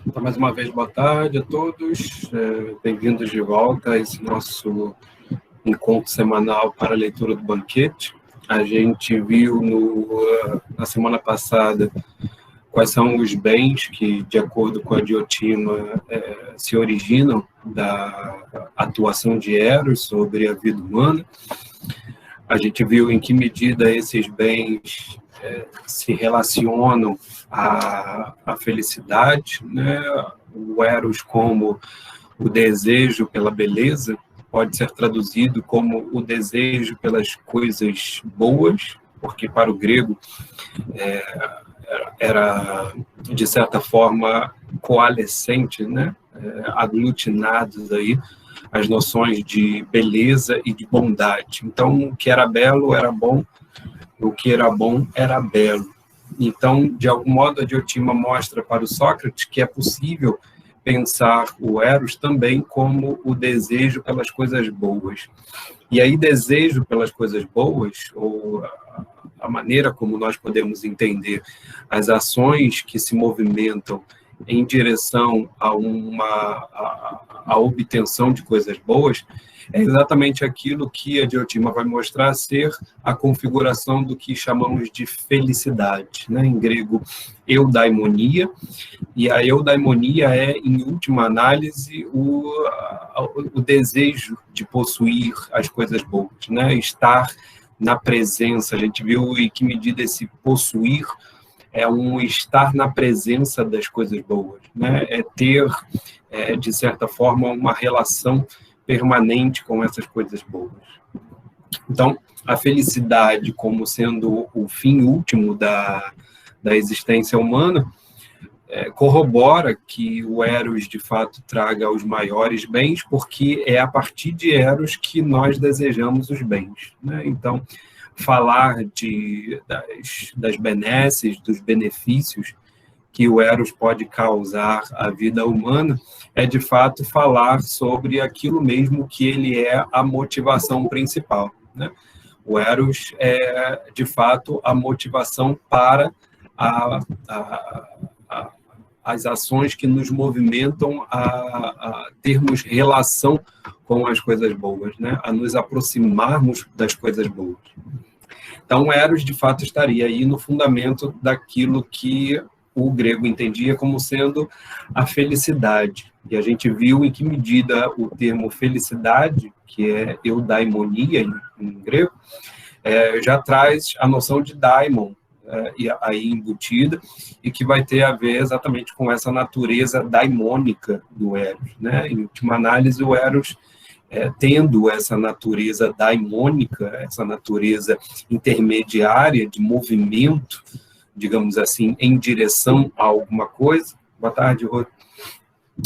Então, mais uma vez, boa tarde a todos. Bem-vindos de volta a esse nosso encontro semanal para a leitura do banquete. A gente viu na semana passada quais são os bens que, de acordo com a Diotima, se originam da atuação de Eros sobre a vida humana. A gente viu em que medida esses bens se relacionam à felicidade, né? O Eros como o desejo pela beleza pode ser traduzido como o desejo pelas coisas boas, porque para o grego era, de certa forma, coalescente, né? Aglutinados aí as noções de beleza e de bondade. Então, o que era belo era bom, o que era bom era belo. Então, de algum modo, a Diotima mostra para o Sócrates que é possível pensar o Eros também como o desejo pelas coisas boas. E aí, desejo pelas coisas boas, ou a maneira como nós podemos entender as ações que se movimentam em direção à obtenção de coisas boas, é exatamente aquilo que a Diotima vai mostrar ser a configuração do que chamamos de felicidade, né? Em grego, eudaimonia, e a eudaimonia é, em última análise, o desejo de possuir as coisas boas, né? Estar na presença. A gente viu em que medida esse possuir é um estar na presença das coisas boas, né? É ter, de certa forma, uma relação permanente com essas coisas boas. Então, a felicidade como sendo o fim último da existência humana corrobora que o Eros, de fato, traga os maiores bens, porque é a partir de Eros que nós desejamos os bens, né? Então, falar das benesses, dos benefícios que o Eros pode causar à vida humana, é de fato falar sobre aquilo mesmo que ele é a motivação principal, né? O Eros é, de fato, a motivação para as ações que nos movimentam a termos relação com as coisas boas, né? A nos aproximarmos das coisas boas. Então, Eros, de fato, estaria aí no fundamento daquilo que o grego entendia como sendo a felicidade. E a gente viu em que medida o termo felicidade, que é eudaimonia em grego, já traz a noção de daimon aí embutida, e que vai ter a ver exatamente com essa natureza daimônica do Eros, né? Em última análise, o Eros, tendo essa natureza daimônica, essa natureza intermediária de movimento, digamos assim, em direção a alguma coisa. Boa tarde, Rô.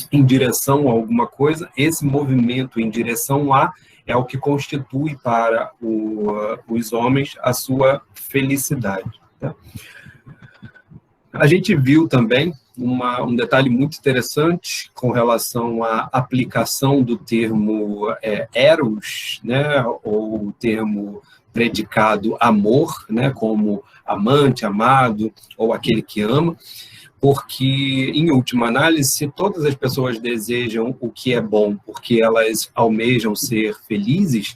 Em direção a alguma coisa, esse movimento em direção a é o que constitui para os homens a sua felicidade. Tá? A gente viu também um detalhe muito interessante com relação à aplicação do termo eros, né, ou o termo predicado amor, né, como amante, amado, ou aquele que ama, porque, em última análise, se todas as pessoas desejam o que é bom porque elas almejam ser felizes,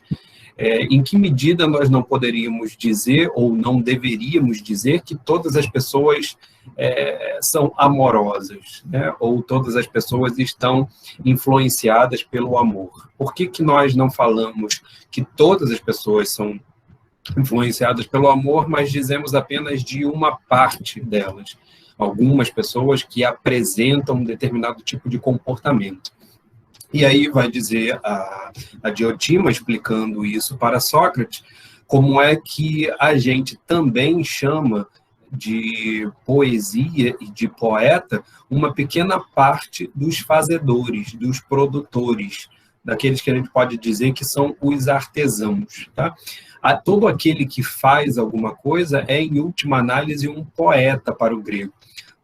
em que medida nós não poderíamos dizer, ou não deveríamos dizer, que todas as pessoas são amorosas, né? Ou todas as pessoas estão influenciadas pelo amor? Por que nós não falamos que todas as pessoas são influenciadas pelo amor, mas dizemos apenas de uma parte delas? Algumas pessoas que apresentam um determinado tipo de comportamento. E aí vai dizer a Diotima, explicando isso para Sócrates, como é que a gente também chama de poesia e de poeta uma pequena parte dos fazedores, dos produtores, daqueles que a gente pode dizer que são os artesãos, tá? Todo aquele que faz alguma coisa é, em última análise, um poeta para o grego,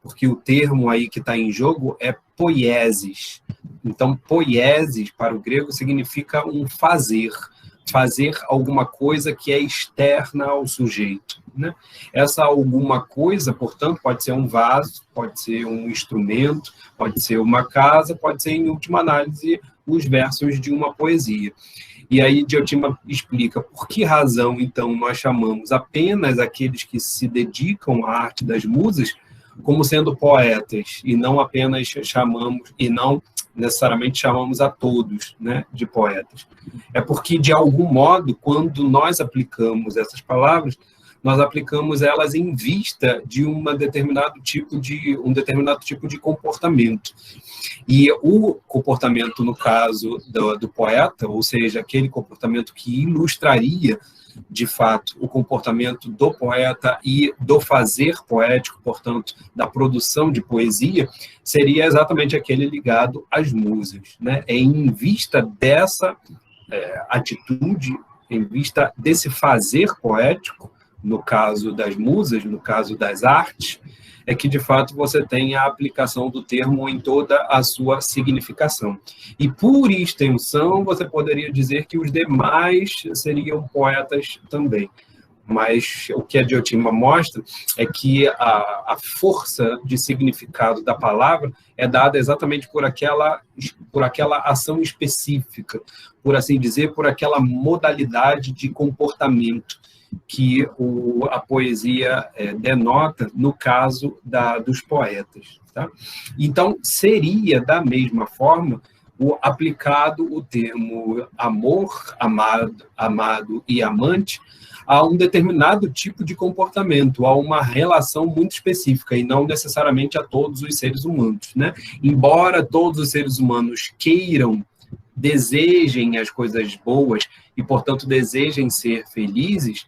porque o termo aí que está em jogo é poiesis. Então, poiesis, para o grego, significa um fazer alguma coisa que é externa ao sujeito, né? Essa alguma coisa, portanto, pode ser um vaso, pode ser um instrumento, pode ser uma casa, pode ser, em última análise, os versos de uma poesia. E aí Diotima explica por que razão, então, nós chamamos apenas aqueles que se dedicam à arte das musas como sendo poetas, e não apenas chamamos, e não necessariamente chamamos a todos, né, de poetas. É porque, de algum modo, quando nós aplicamos essas palavras, nós aplicamos elas em vista de um determinado tipo de comportamento. E o comportamento, no caso do poeta, ou seja, aquele comportamento que ilustraria, de fato, o comportamento do poeta e do fazer poético, portanto, da produção de poesia, seria exatamente aquele ligado às musas, né? É em vista dessa atitude, em vista desse fazer poético, no caso das musas, no caso das artes, é que, de fato, você tem a aplicação do termo em toda a sua significação. E, por extensão, você poderia dizer que os demais seriam poetas também. Mas o que a Diotima mostra é que a força de significado da palavra é dada exatamente por aquela ação específica, por assim dizer, por aquela modalidade de comportamento que a poesia denota no caso dos poetas. Tá? Então, seria, da mesma forma, aplicado o termo amor, amado e amante a um determinado tipo de comportamento, a uma relação muito específica, e não necessariamente a todos os seres humanos, né? Embora todos os seres humanos queiram, desejem as coisas boas e, portanto, desejem ser felizes,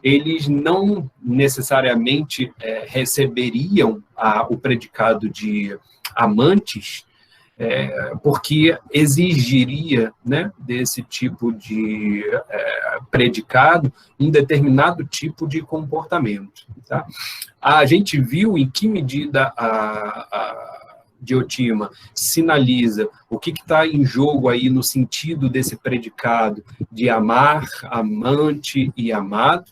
eles não necessariamente receberiam o predicado de amantes, porque exigiria, né, desse tipo de predicado um determinado tipo de comportamento. Tá? A gente viu em que medida a Diotima sinaliza o que está em jogo aí no sentido desse predicado de amar, amante e amado,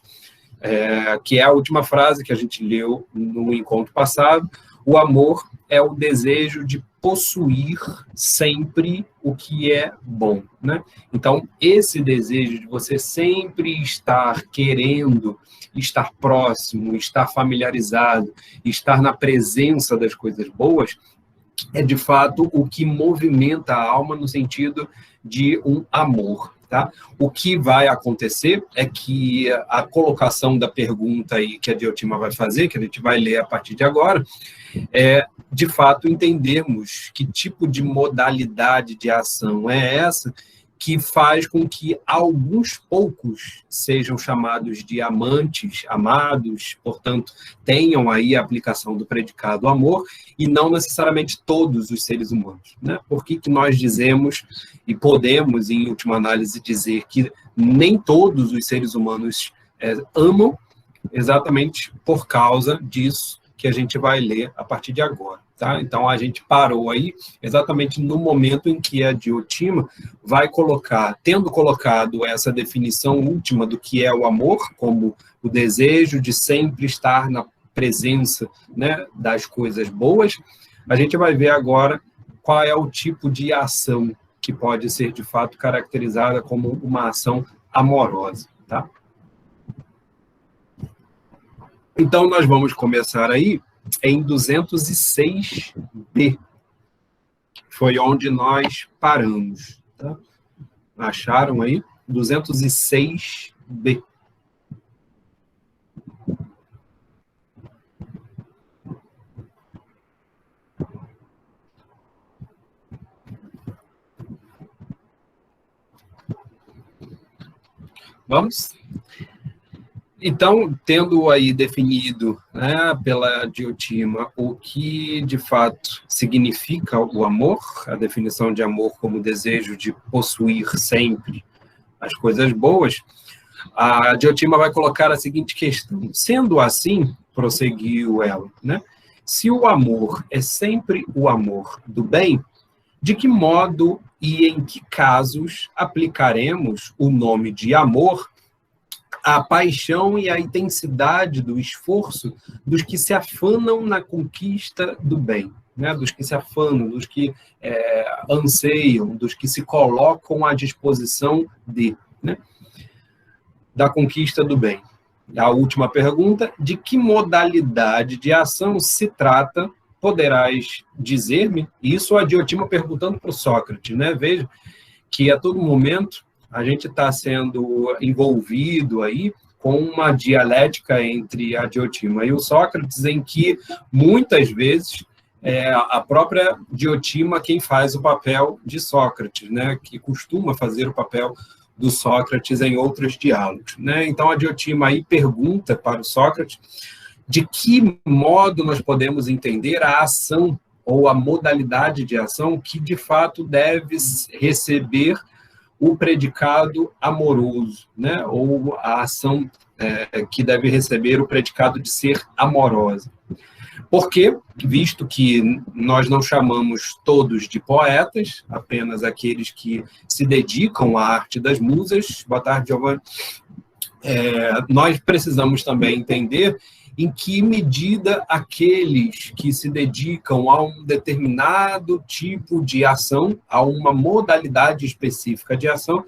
que é a última frase que a gente leu no encontro passado. O amor é o desejo de possuir sempre o que é bom, né? Então, esse desejo de você sempre estar querendo estar próximo, estar familiarizado, estar na presença das coisas boas, é, de fato, o que movimenta a alma no sentido de um amor. Tá? O que vai acontecer é que a colocação da pergunta aí que a Diotima vai fazer, que a gente vai ler a partir de agora, de fato, entendermos que tipo de modalidade de ação é essa que faz com que alguns poucos sejam chamados de amantes, amados, portanto, tenham aí a aplicação do predicado amor, e não necessariamente todos os seres humanos. Né? Por que nós dizemos, e podemos, em última análise, dizer que nem todos os seres humanos amam, exatamente por causa disso que a gente vai ler a partir de agora. Tá? Então, a gente parou aí exatamente no momento em que a Diotima vai colocar, tendo colocado essa definição última do que é o amor, como o desejo de sempre estar na presença, né, das coisas boas, a gente vai ver agora qual é o tipo de ação que pode ser, de fato, caracterizada como uma ação amorosa. Tá? Então, nós vamos começar aí em 206b. Foi onde nós paramos. Tá? Acharam aí? 206b. Vamos? Então, tendo aí definido, né, pela Diotima o que de fato significa o amor, a definição de amor como desejo de possuir sempre as coisas boas, a Diotima vai colocar a seguinte questão: sendo assim, prosseguiu ela, né, se o amor é sempre o amor do bem, de que modo e em que casos aplicaremos o nome de amor à paixão e à intensidade do esforço dos que se afanam na conquista do bem, né? Dos que se afanam, dos que anseiam, dos que se colocam à disposição de, né? Da conquista do bem. A última pergunta: de que modalidade de ação se trata? Poderás dizer-me? Isso a Diotima perguntando para o Sócrates, né? Veja que a todo momento a gente está sendo envolvido aí com uma dialética entre a Diotima e o Sócrates, em que muitas vezes é a própria Diotima quem faz o papel de Sócrates, né? Que costuma fazer o papel do Sócrates em outros diálogos, né? Então a Diotima aí pergunta para o Sócrates de que modo nós podemos entender a ação ou a modalidade de ação que de fato deve receber o predicado amoroso, né? Ou a ação que deve receber o predicado de ser amorosa. Porque, visto que nós não chamamos todos de poetas, apenas aqueles que se dedicam à arte das musas, boa tarde, Giovanni, nós precisamos também entender em que medida aqueles que se dedicam a um determinado tipo de ação, a uma modalidade específica de ação,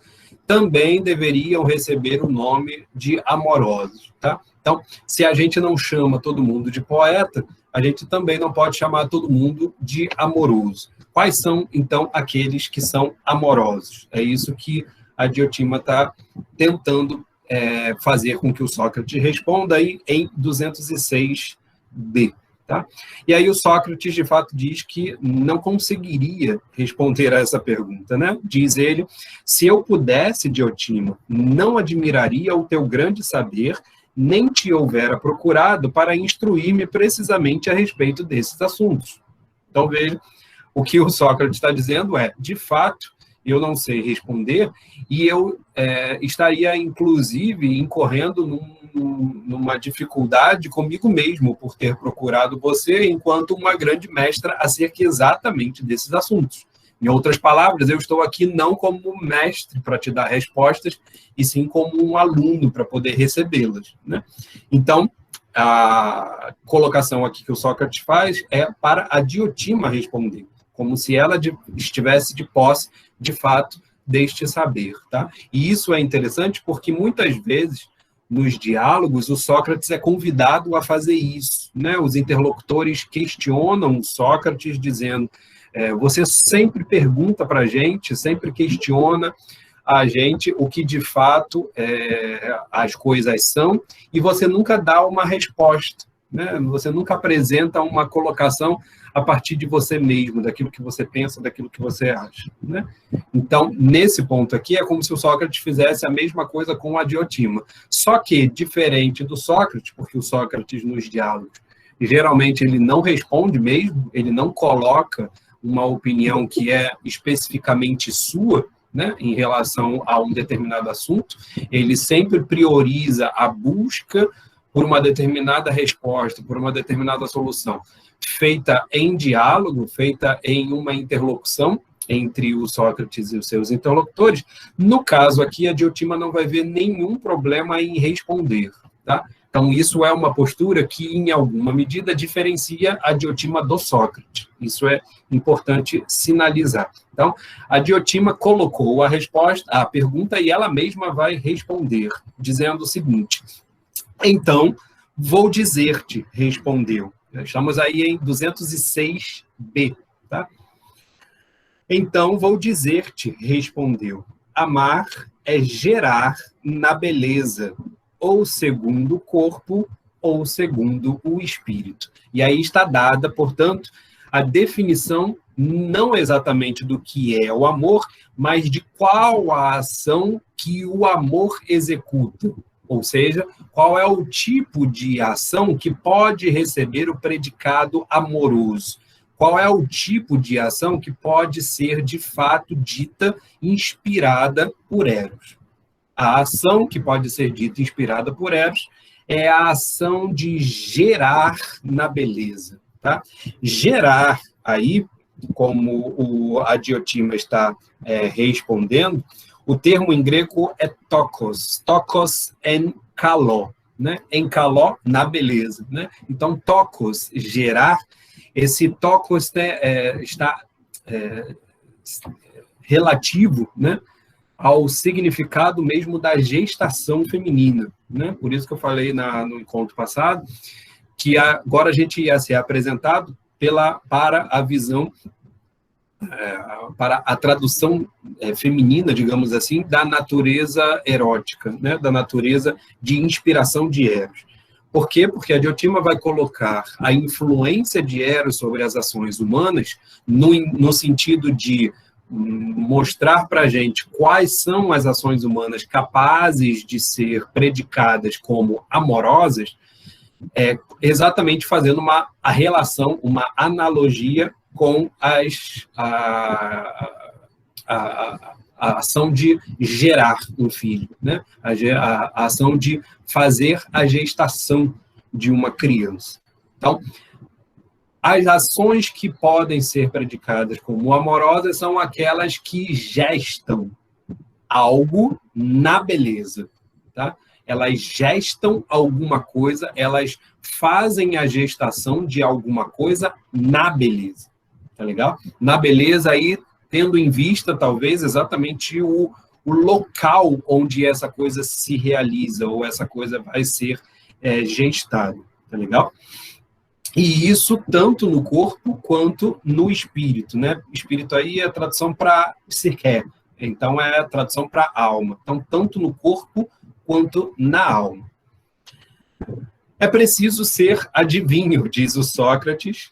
também deveriam receber o nome de amorosos, tá? Então, se a gente não chama todo mundo de poeta, a gente também não pode chamar todo mundo de amoroso. Quais são, então, aqueles que são amorosos? É isso que a Diotima está tentando fazer com que o Sócrates responda aí em 206b. Tá? E aí o Sócrates, de fato, diz que não conseguiria responder a essa pergunta, né? Diz ele: se eu pudesse, Diotima, não admiraria o teu grande saber, nem te houvera procurado para instruir-me precisamente a respeito desses assuntos. Então, veja, o que o Sócrates está dizendo é, de fato, eu não sei responder, e eu estaria, inclusive, incorrendo numa dificuldade comigo mesmo por ter procurado você enquanto uma grande mestra acerca exatamente desses assuntos. Em outras palavras, eu estou aqui não como mestre para te dar respostas, e sim como um aluno para poder recebê-las, né? Então, a colocação aqui que o Sócrates faz é para a Diotima responder, como se ela estivesse de posse, de fato, deste saber, tá? E isso é interessante porque muitas vezes nos diálogos o Sócrates é convidado a fazer isso, né? Os interlocutores questionam o Sócrates dizendo: você sempre pergunta para a gente, sempre questiona a gente o que de fato as coisas são, e você nunca dá uma resposta, né? Você nunca apresenta uma colocação a partir de você mesmo, daquilo que você pensa, daquilo que você acha, né? Então, nesse ponto aqui, é como se o Sócrates fizesse a mesma coisa com a Diotima. Só que, diferente do Sócrates, porque o Sócrates nos diálogos, geralmente ele não responde mesmo, ele não coloca uma opinião que é especificamente sua, né, em relação a um determinado assunto, ele sempre prioriza a busca por uma determinada resposta, por uma determinada solução, feita em diálogo, feita em uma interlocução entre o Sócrates e os seus interlocutores. No caso aqui, a Diotima não vai ver nenhum problema em responder, tá? Então, isso é uma postura que, em alguma medida, diferencia a Diotima do Sócrates. Isso é importante sinalizar. Então, a Diotima colocou a resposta, a pergunta, e ela mesma vai responder, dizendo o seguinte: então, vou dizer-te, respondeu. Estamos aí em 206b, tá? Então, vou dizer-te, respondeu. Amar é gerar na beleza, ou segundo o corpo, ou segundo o espírito. E aí está dada, portanto, a definição não exatamente do que é o amor, mas de qual a ação que o amor executa. ou seja, qual é o tipo de ação que pode receber o predicado amoroso. Qual é o tipo de ação que pode ser, de fato, dita inspirada por Eros? A ação que pode ser dita inspirada por Eros é a ação de gerar na beleza. Tá? Gerar, aí, como a Diotima está respondendo, o termo em grego é tokos. Tokos en kaló, né? En kaló, na beleza. Né? Então, tokos, gerar, esse tokos está relativo, né, ao significado mesmo da gestação feminina. Né? Por isso que eu falei no encontro passado, que agora a gente ia ser apresentado para a visão, para a tradução feminina, digamos assim, da natureza erótica, né? Da natureza de inspiração de Eros. Por quê? Porque a Diotima vai colocar a influência de Eros sobre as ações humanas no sentido de mostrar para a gente quais são as ações humanas capazes de ser predicadas como amorosas, exatamente fazendo a relação, uma analogia com a ação de gerar um filho, né? A ação de fazer a gestação de uma criança. Então, as ações que podem ser predicadas como amorosas são aquelas que gestam algo na beleza, tá? Elas gestam alguma coisa, elas fazem a gestação de alguma coisa na beleza, tá legal? Na beleza aí, tendo em vista, talvez, exatamente o local onde essa coisa se realiza, ou essa coisa vai ser gestada, tá legal? E isso tanto no corpo quanto no espírito, né? Espírito aí é a tradução para psique, então é a tradução para alma. Então, tanto no corpo quanto na alma. É preciso ser adivinho, diz o Sócrates,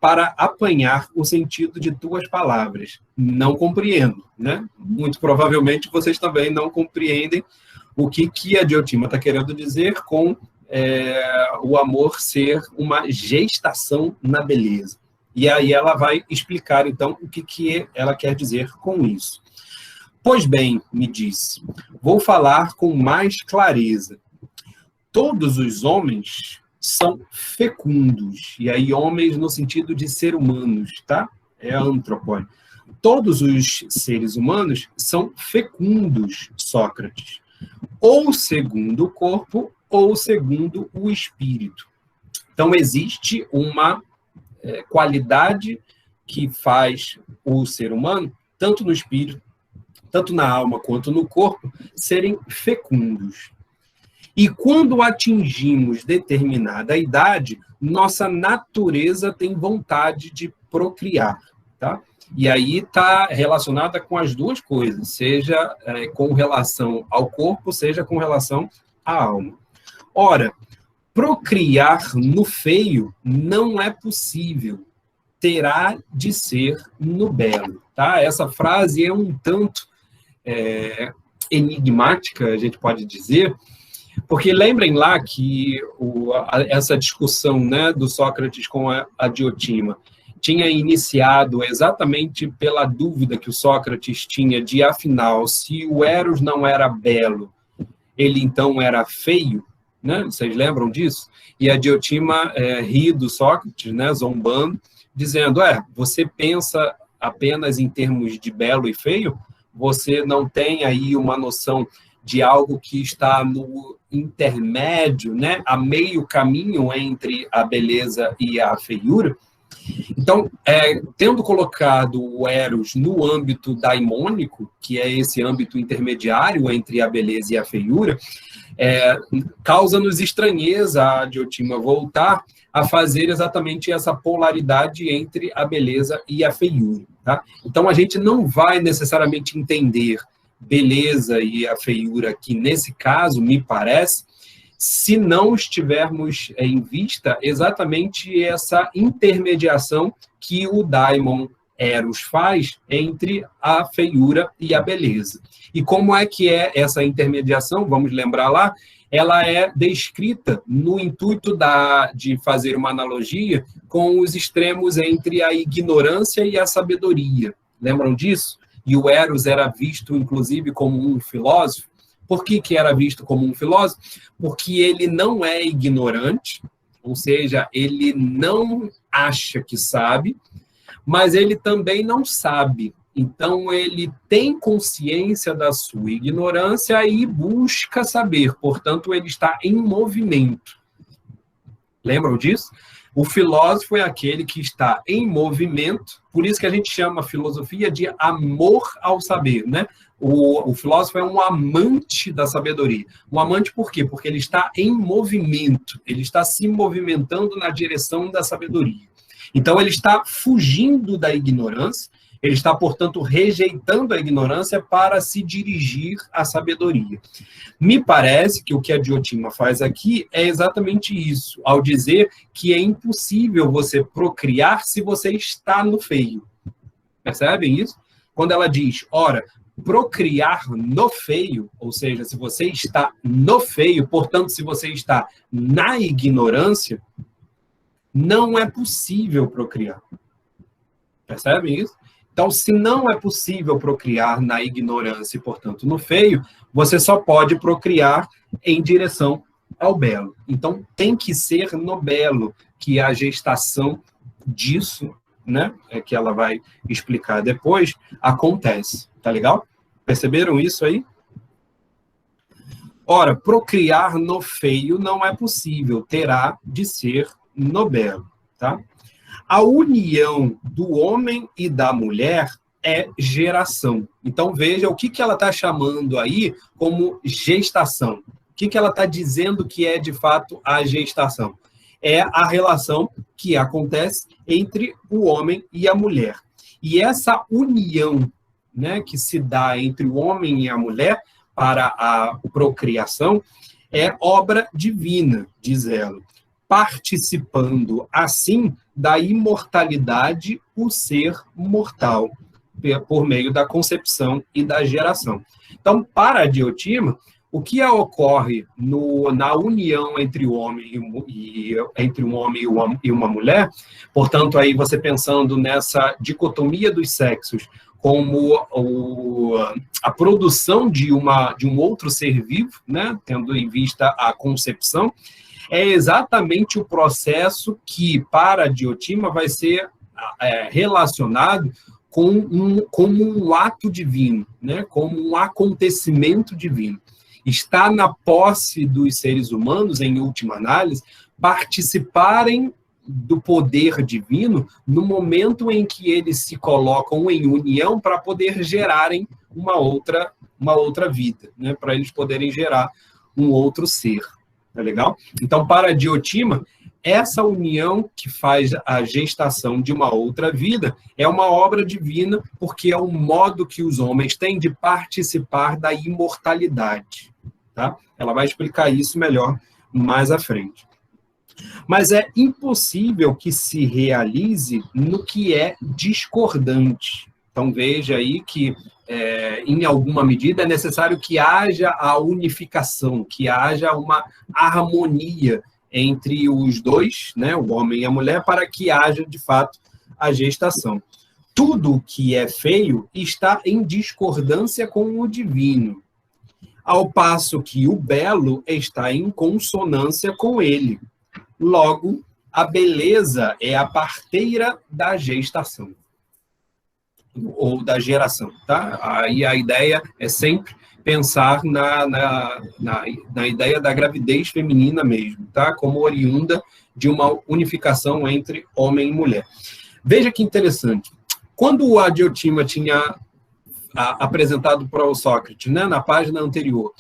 para apanhar o sentido de tuas palavras. Não compreendo, né? Muito provavelmente vocês também não compreendem o que a Diotima está querendo dizer com o amor ser uma gestação na beleza. E aí ela vai explicar, então, o que ela quer dizer com isso. Pois bem, me disse, vou falar com mais clareza. Todos os homens são fecundos, e aí homens no sentido de ser humanos, tá? É antropoi. Todos os seres humanos são fecundos, Sócrates, ou segundo o corpo, ou segundo o espírito. Então, existe uma qualidade que faz o ser humano, tanto no espírito, tanto na alma quanto no corpo, serem fecundos. E quando atingimos determinada idade, nossa natureza tem vontade de procriar, tá? E aí está relacionada com as duas coisas, seja com relação ao corpo, seja com relação à alma. Ora, procriar no feio não é possível, terá de ser no belo, tá? Essa frase é um tanto enigmática, a gente pode dizer, porque lembrem lá que essa discussão, né, do Sócrates com a Diotima tinha iniciado exatamente pela dúvida que o Sócrates tinha de, afinal, se o Eros não era belo, ele então era feio, né? Vocês lembram disso? E a Diotima ri do Sócrates, né, zombando, dizendo, você pensa apenas em termos de belo e feio? Você não tem aí uma noção de algo que está no intermédio, né, a meio caminho entre a beleza e a feiura? Então, tendo colocado o Eros no âmbito daimônico, que é esse âmbito intermediário entre a beleza e a feiura, causa-nos estranheza a Diotima voltar a fazer exatamente essa polaridade entre a beleza e a feiura. Tá? Então, a gente não vai necessariamente entender beleza e a feiura aqui, nesse caso, me parece, se não estivermos em vista exatamente essa intermediação que o daimon Eros faz entre a feiura e a beleza. E como é que é essa intermediação? Vamos lembrar lá, ela é descrita no intuito de fazer uma analogia com os extremos entre a ignorância e a sabedoria. Lembram disso? E o Eros era visto, inclusive, como um filósofo. Por que era visto como um filósofo? Porque ele não é ignorante, ou seja, ele não acha que sabe, mas ele também não sabe. Então, ele tem consciência da sua ignorância e busca saber. Portanto, ele está em movimento. Lembram disso? O filósofo é aquele que está em movimento, por isso que a gente chama a filosofia de amor ao saber, né? O filósofo é um amante da sabedoria. Um amante por quê? Porque ele está em movimento, ele está se movimentando na direção da sabedoria. Então, ele está fugindo da ignorância, ele está, portanto, rejeitando a ignorância para se dirigir à sabedoria. Me parece que o que a Diotima faz aqui é exatamente isso, ao dizer que é impossível você procriar se você está no feio. Percebem isso? Quando ela diz, ora, procriar no feio, ou seja, se você está no feio, portanto, se você está na ignorância, não é possível procriar. Percebem isso? Então, se não é possível procriar na ignorância e, portanto, no feio, você só pode procriar em direção ao belo. Então, tem que ser no belo que a gestação disso, né, que ela vai explicar depois, acontece. Tá legal? Perceberam isso aí? Ora, procriar no feio não é possível, terá de ser no belo, tá? A união do homem e da mulher é geração. Então, veja o que ela está chamando aí como gestação. O que ela está dizendo que é, de fato, a gestação? É a relação que acontece entre o homem e a mulher. E essa união, né, que se dá entre o homem e a mulher para a procriação é obra divina, diz ela, participando, assim, da imortalidade o ser mortal, por meio da concepção e da geração. Então, para a Diotima, o que ocorre na união entre o homem e uma mulher, portanto, aí você pensando nessa dicotomia dos sexos, como a produção de um outro ser vivo, né, tendo em vista a concepção, é exatamente o processo que, para a Diotima, vai ser relacionado como um ato divino, né? Como um acontecimento divino. Está na posse dos seres humanos, em última análise, participarem do poder divino no momento em que eles se colocam em união para poder gerarem uma outra vida, né? Para eles poderem gerar um outro ser. Tá legal? Então, para a Diotima, essa união que faz a gestação de uma outra vida é uma obra divina, porque é o modo que os homens têm de participar da imortalidade. Tá? Ela vai explicar isso melhor mais à frente. Mas é impossível que se realize no que é discordante. Então, veja aí que, em alguma medida, é necessário que haja a unificação, que haja uma harmonia entre os dois, né, o homem e a mulher, para que haja, de fato, a gestação. Tudo que é feio está em discordância com o divino, ao passo que o belo está em consonância com ele. Logo, a beleza é a parteira da gestação, ou da geração, tá? Aí a ideia é sempre pensar na ideia da gravidez feminina mesmo, tá? Como oriunda de uma unificação entre homem e mulher. Veja que interessante. Quando a Diotima tinha apresentado para o Sócrates, né, na página anterior,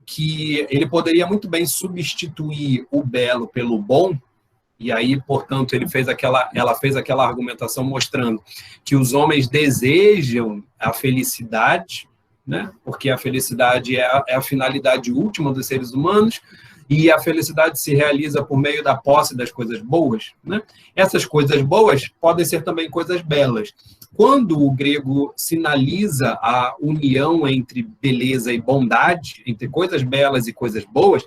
que ele poderia muito bem substituir o belo pelo bom, e aí, portanto, ela fez aquela argumentação mostrando que os homens desejam a felicidade, né? Porque a felicidade é a finalidade última dos seres humanos, e a felicidade se realiza por meio da posse das coisas boas, né? Essas coisas boas podem ser também coisas belas. Quando o grego sinaliza a união entre beleza e bondade, entre coisas belas e coisas boas,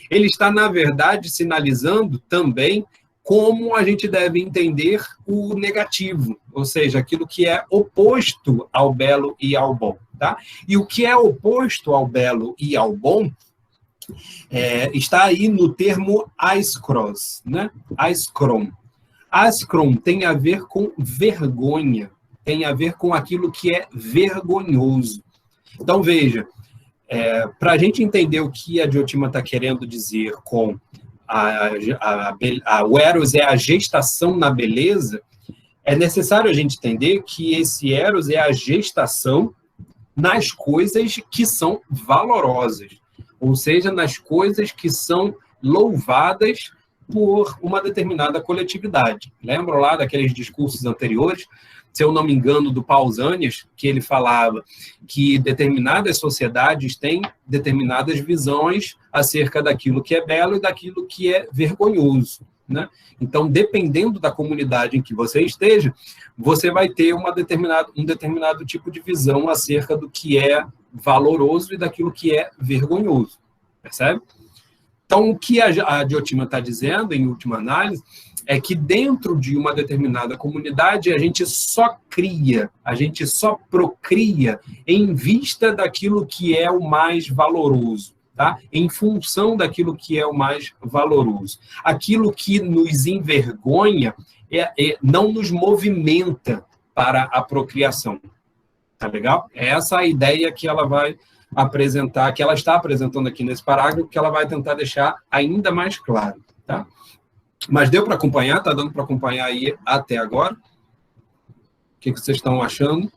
ele está, na verdade, sinalizando também como a gente deve entender o negativo, ou seja, aquilo que é oposto ao belo e ao bom. Tá? E o que é oposto ao belo e ao bom está aí no termo aiskros, né? Aiskron. Aiskron tem a ver com vergonha, tem a ver com aquilo que é vergonhoso. Então, veja, para a gente entender o que a Diotima está querendo dizer com o Eros é a gestação na beleza, é necessário a gente entender que esse Eros é a gestação nas coisas que são valorosas, ou seja, nas coisas que são louvadas por uma determinada coletividade. Lembram lá daqueles discursos anteriores, se eu não me engano, do Pausanias, que ele falava que determinadas sociedades têm determinadas visões acerca daquilo que é belo e daquilo que é vergonhoso, né? Então, dependendo da comunidade em que você esteja, você vai ter um determinado tipo de visão acerca do que é valoroso e daquilo que é vergonhoso, percebe? Então, o que a Diotima está dizendo, em última análise, é que dentro de uma determinada comunidade a gente só cria, a gente só procria em vista daquilo que é o mais valoroso, tá? Em função daquilo que é o mais valoroso. Aquilo que nos envergonha não nos movimenta para a procriação. Tá legal? É essa a ideia que ela vai apresentar, que ela está apresentando aqui nesse parágrafo, que ela vai tentar deixar ainda mais claro, tá? Mas deu para acompanhar? Está dando para acompanhar aí até agora? O que vocês estão achando?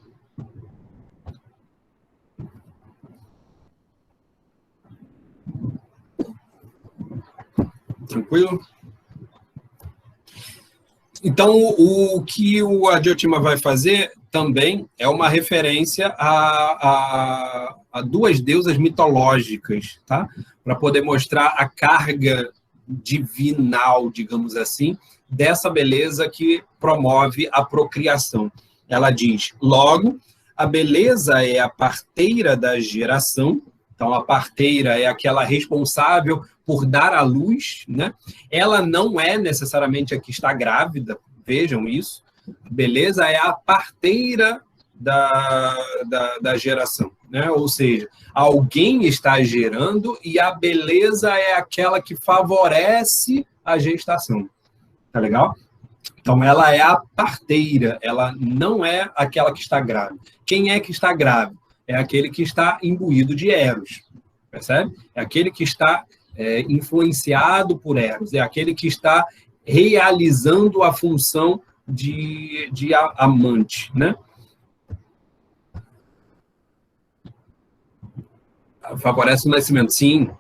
Tranquilo? Então, o que a Diotima vai fazer também é uma referência a duas deusas mitológicas, tá? Para poder mostrar a carga divinal, digamos assim, dessa beleza que promove a procriação. Ela diz, logo, a beleza é a parteira da geração, então a parteira é aquela responsável por dar à luz, né? Ela não é necessariamente a que está grávida, vejam isso, a beleza é a parteira da geração, né? Ou seja, alguém está gerando e a beleza é aquela que favorece a gestação. Tá legal? Então, ela é a parteira, ela não é aquela que está grávida. Quem é que está grávido? É aquele que está imbuído de Eros, percebe? É aquele que está influenciado por Eros, é aquele que está realizando a função de amante, né? Favorece o nascimento, sim.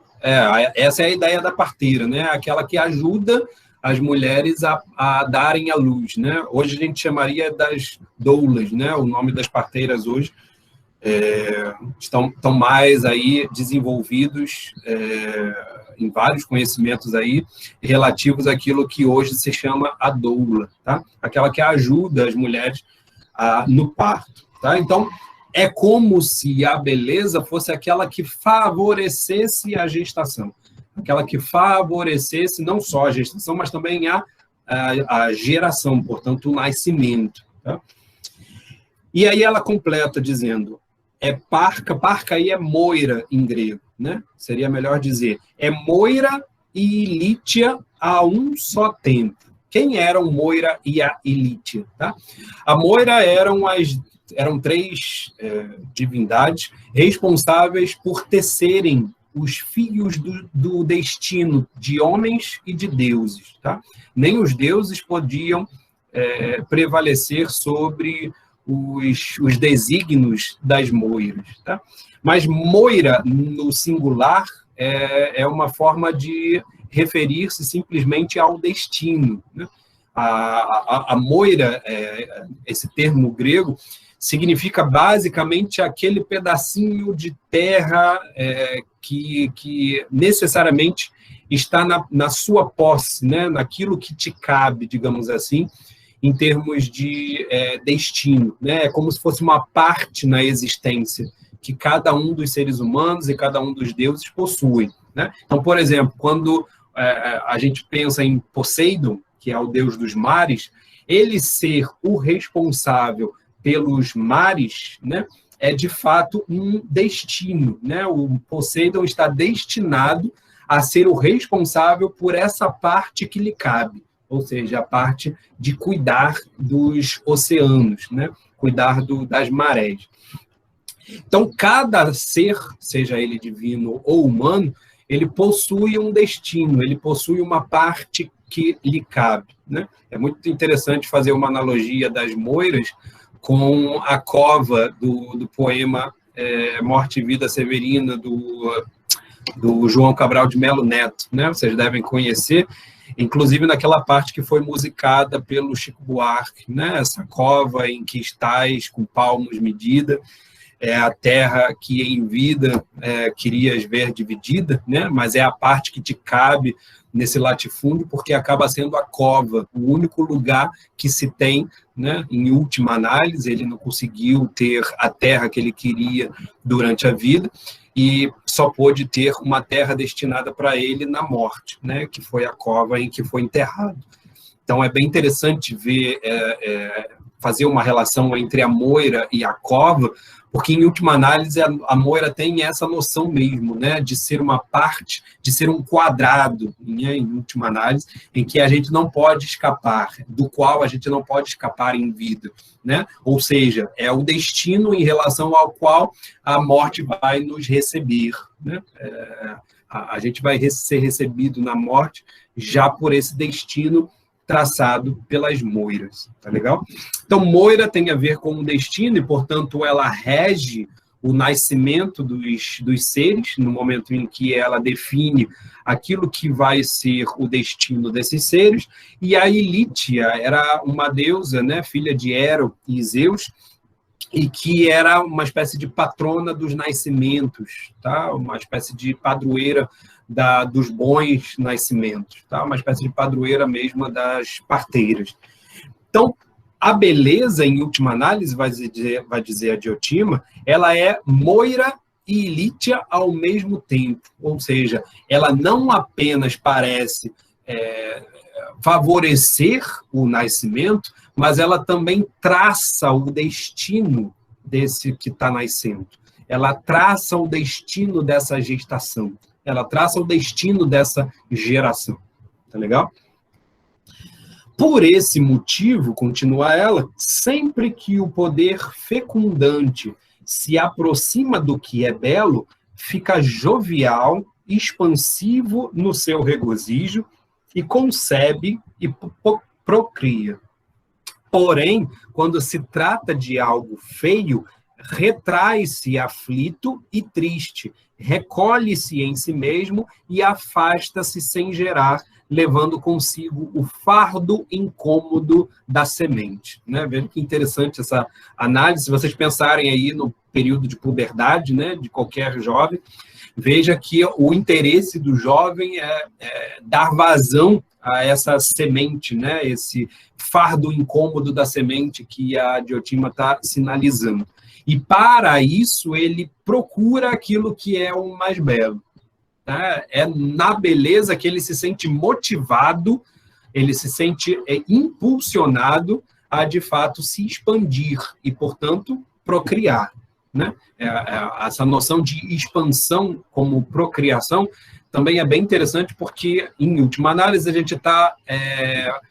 Essa é a ideia da parteira, né? Aquela que ajuda as mulheres a darem à luz, né? Hoje a gente chamaria das doulas, né? O nome das parteiras hoje estão mais aí desenvolvidos em vários conhecimentos aí relativos àquilo que hoje se chama a doula, tá? Aquela que ajuda as mulheres no parto, tá? Então, é como se a beleza fosse aquela que favorecesse a gestação. Aquela que favorecesse não só a gestação, mas também a geração, portanto, o nascimento. Tá? E aí ela completa dizendo, parca aí é moira em grego, né? Seria melhor dizer, é moira e lítia a um só tempo. Quem eram moira e a lítia? Tá? A moira eram três divindades responsáveis por tecerem os fios do destino de homens e de deuses. Tá? Nem os deuses podiam prevalecer sobre os desígnios das moiras. Tá? Mas moira, no singular, é uma forma de referir-se simplesmente ao destino. Né? A moira, esse termo grego, significa basicamente aquele pedacinho de terra que necessariamente está na sua posse, né? Naquilo que te cabe, digamos assim, em termos de destino, né? É como se fosse uma parte na existência que cada um dos seres humanos e cada um dos deuses possui, né? Então, por exemplo, quando a gente pensa em Poseidon, que é o deus dos mares, ele ser o responsável pelos mares, né, é de fato um destino, né? O Poseidon está destinado a ser o responsável por essa parte que lhe cabe, ou seja, a parte de cuidar dos oceanos, né? Cuidar das marés. Então, cada ser, seja ele divino ou humano, ele possui um destino, ele possui uma parte que lhe cabe, né? É muito interessante fazer uma analogia das moiras com a cova do poema Morte e Vida Severina, do João Cabral de Melo Neto, né? Vocês devem conhecer, inclusive naquela parte que foi musicada pelo Chico Buarque, né? Essa cova em que estás com palmos medida, é a terra que em vida querias ver dividida, né? Mas é a parte que te cabe nesse latifúndio, porque acaba sendo a cova, o único lugar que se tem, né? Em última análise, ele não conseguiu ter a terra que ele queria durante a vida, e só pôde ter uma terra destinada para ele na morte, né? Que foi a cova em que foi enterrado. Então, é bem interessante ver, fazer uma relação entre a moira e a cova, porque, em última análise, a moira tem essa noção mesmo, né, de ser uma parte, de ser um quadrado, né, em última análise, em que a gente não pode escapar, do qual a gente não pode escapar em vida, né? Ou seja, é o destino em relação ao qual a morte vai nos receber, né? A gente vai ser recebido na morte já por esse destino traçado pelas moiras, tá legal? Então, moira tem a ver com o destino e, portanto, ela rege o nascimento dos seres, no momento em que ela define aquilo que vai ser o destino desses seres, e a Ilítia era uma deusa, né, filha de Hero e Zeus, e que era uma espécie de patrona dos nascimentos, tá? Uma espécie de padroeira dos bons nascimentos, tá? Uma espécie de padroeira mesmo das parteiras. Então, a beleza, em última análise, vai dizer a Diotima, ela é moira e Ilítia ao mesmo tempo, ou seja, ela não apenas parece favorecer o nascimento, mas ela também traça o destino desse que está nascendo. Ela traça o destino dessa gestação. Ela traça o destino dessa geração. Tá legal? Por esse motivo, continua ela, sempre que o poder fecundante se aproxima do que é belo, fica jovial, expansivo no seu regozijo e concebe e procria. Porém, quando se trata de algo feio, retrai-se aflito e triste, recolhe-se em si mesmo e afasta-se sem gerar, levando consigo o fardo incômodo da semente. Né? Veja que interessante essa análise. Se vocês pensarem aí no período de puberdade, né, de qualquer jovem, veja que o interesse do jovem é dar vazão a essa semente, né, esse fardo incômodo da semente que a Diotima está sinalizando. E, para isso, ele procura aquilo que é o mais belo. Tá? É na beleza que ele se sente motivado, ele se sente impulsionado a, de fato, se expandir e, portanto, procriar. Né? Essa noção de expansão como procriação também é bem interessante porque, em última análise, a gente está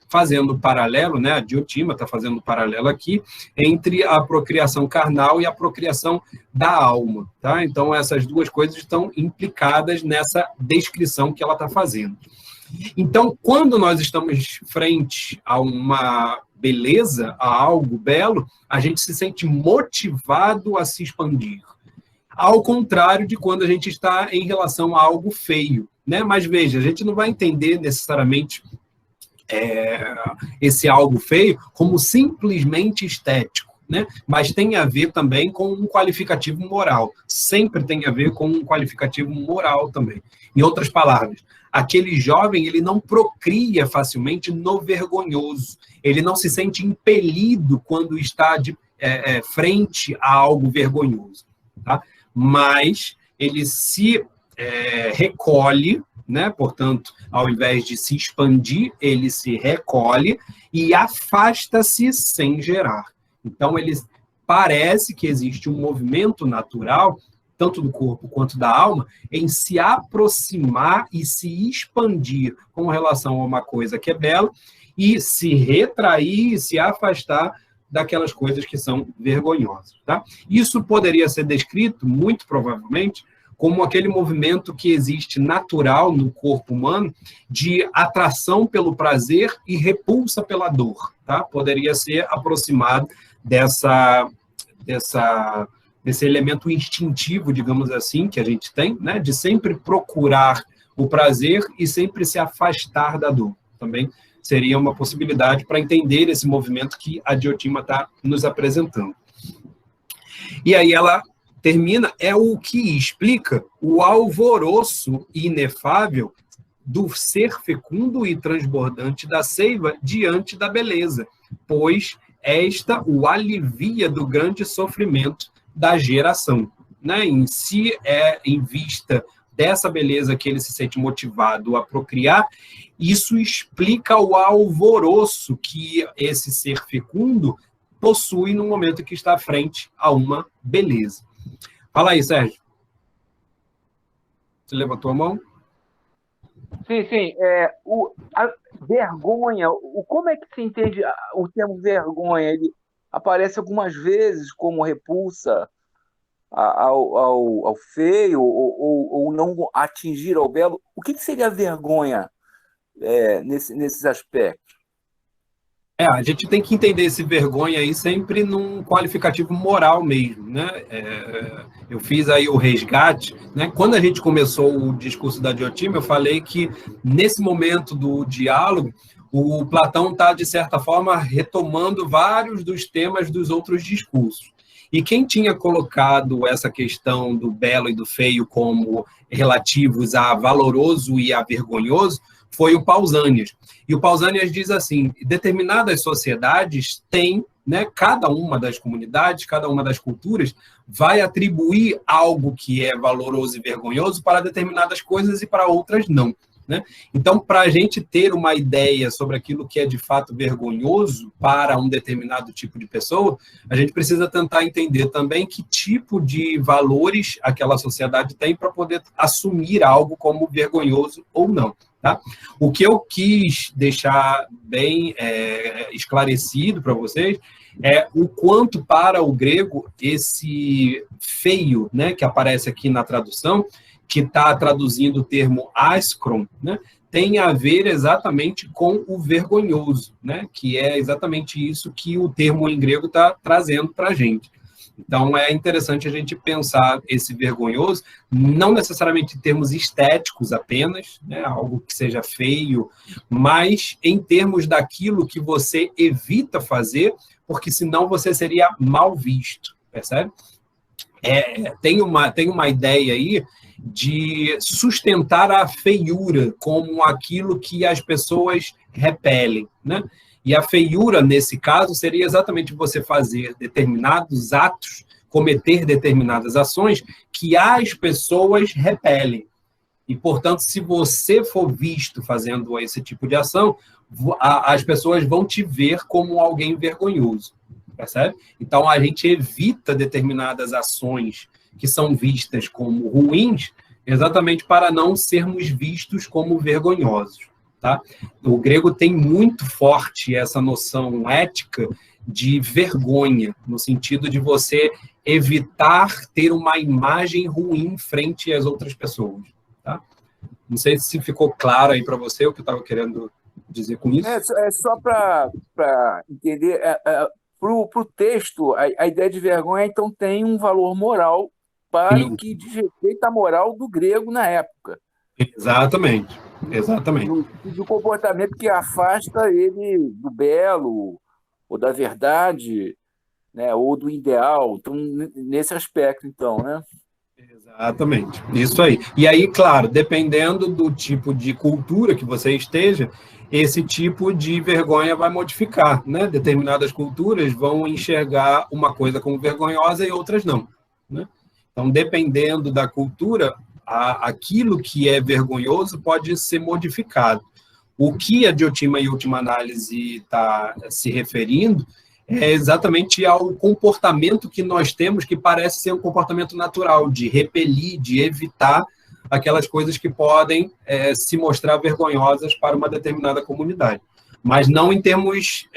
fazendo paralelo, né? A Diotima está fazendo paralelo aqui entre a procriação carnal e a procriação da alma. Tá? Então, essas duas coisas estão implicadas nessa descrição que ela está fazendo. Então, quando nós estamos frente a uma beleza, a algo belo, a gente se sente motivado a se expandir. Ao contrário de quando a gente está em relação a algo feio, né? Mas veja, a gente não vai entender necessariamente esse algo feio como simplesmente estético, né? Mas tem a ver também com um qualificativo moral. Sempre tem a ver com um qualificativo moral também. Em outras palavras, aquele jovem, ele não procria facilmente no vergonhoso. Ele não se sente impelido quando está frente a algo vergonhoso, tá? Mas ele se recolhe, né? Portanto, ao invés de se expandir, ele se recolhe e afasta-se sem gerar. Então, parece que existe um movimento natural, tanto do corpo quanto da alma, em se aproximar e se expandir com relação a uma coisa que é bela e se retrair, se afastar daquelas coisas que são vergonhosas. Tá? Isso poderia ser descrito, muito provavelmente, como aquele movimento que existe natural no corpo humano de atração pelo prazer e repulsa pela dor. Tá? Poderia ser aproximado desse elemento instintivo, digamos assim, que a gente tem, né? De sempre procurar o prazer e sempre se afastar da dor. Também seria uma possibilidade para entender esse movimento que a Diotima está nos apresentando. E aí ela termina, é o que explica o alvoroço inefável do ser fecundo e transbordante da seiva diante da beleza, pois esta o alivia do grande sofrimento da geração. Né? Em si, em vista dessa beleza que ele se sente motivado a procriar, isso explica o alvoroço que esse ser fecundo possui no momento que está frente a uma beleza. Fala aí, Sérgio. Você levantou a mão? Sim. A vergonha, como é que se entende o termo vergonha? Ele aparece algumas vezes como repulsa ao feio ou não atingir ao belo. O que seria vergonha nesses aspectos? A gente tem que entender esse vergonha aí sempre num qualificativo moral mesmo, né? Eu fiz aí o resgate, né? Quando a gente começou o discurso da Diotima, eu falei que nesse momento do diálogo, o Platão está, de certa forma, retomando vários dos temas dos outros discursos. E quem tinha colocado essa questão do belo e do feio como relativos a valoroso e a vergonhoso foi o Pausanias. E o Pausanias diz assim, determinadas sociedades têm, né, cada uma das comunidades, cada uma das culturas, vai atribuir algo que é valoroso e vergonhoso para determinadas coisas e para outras não. Né? Então, para a gente ter uma ideia sobre aquilo que é de fato vergonhoso para um determinado tipo de pessoa, a gente precisa tentar entender também que tipo de valores aquela sociedade tem para poder assumir algo como vergonhoso ou não. Tá? O que eu quis deixar bem esclarecido para vocês é o quanto para o grego esse feio, né, que aparece aqui na tradução, que está traduzindo o termo askron, né, tem a ver exatamente com o vergonhoso, né, que é exatamente isso que o termo em grego está trazendo para a gente. Então, é interessante a gente pensar esse vergonhoso, não necessariamente em termos estéticos apenas, né, algo que seja feio, mas em termos daquilo que você evita fazer, porque senão você seria mal visto, percebe? Tem uma ideia aí de sustentar a feiura como aquilo que as pessoas repelem, né? E a feiura, nesse caso, seria exatamente você fazer determinados atos, cometer determinadas ações que as pessoas repelem. E, portanto, se você for visto fazendo esse tipo de ação, as pessoas vão te ver como alguém vergonhoso, percebe? Então, a gente evita determinadas ações que são vistas como ruins, exatamente para não sermos vistos como vergonhosos. Tá? O grego tem muito forte essa noção ética de vergonha, no sentido de você evitar ter uma imagem ruim frente às outras pessoas. Tá? Não sei se ficou claro aí para você o que eu estava querendo dizer com isso. Só para entender, para o texto, a ideia de vergonha, então, tem um valor moral para o que diz respeito à moral do grego na época. Exatamente. Do comportamento que afasta ele do belo ou da verdade. né? Ou do ideal. Então, nesse aspecto, então, né? Exatamente, isso aí. E aí, claro, dependendo do tipo de cultura que você esteja, esse tipo de vergonha vai modificar, né? Determinadas culturas vão enxergar uma coisa como vergonhosa e outras não, né? Então, dependendo da cultura, aquilo que é vergonhoso pode ser modificado. O que a Diotima e última análise está se referindo é exatamente ao comportamento que nós temos, que parece ser um comportamento natural, de repelir, de evitar aquelas coisas que podem se mostrar vergonhosas para uma determinada comunidade. Mas não em termos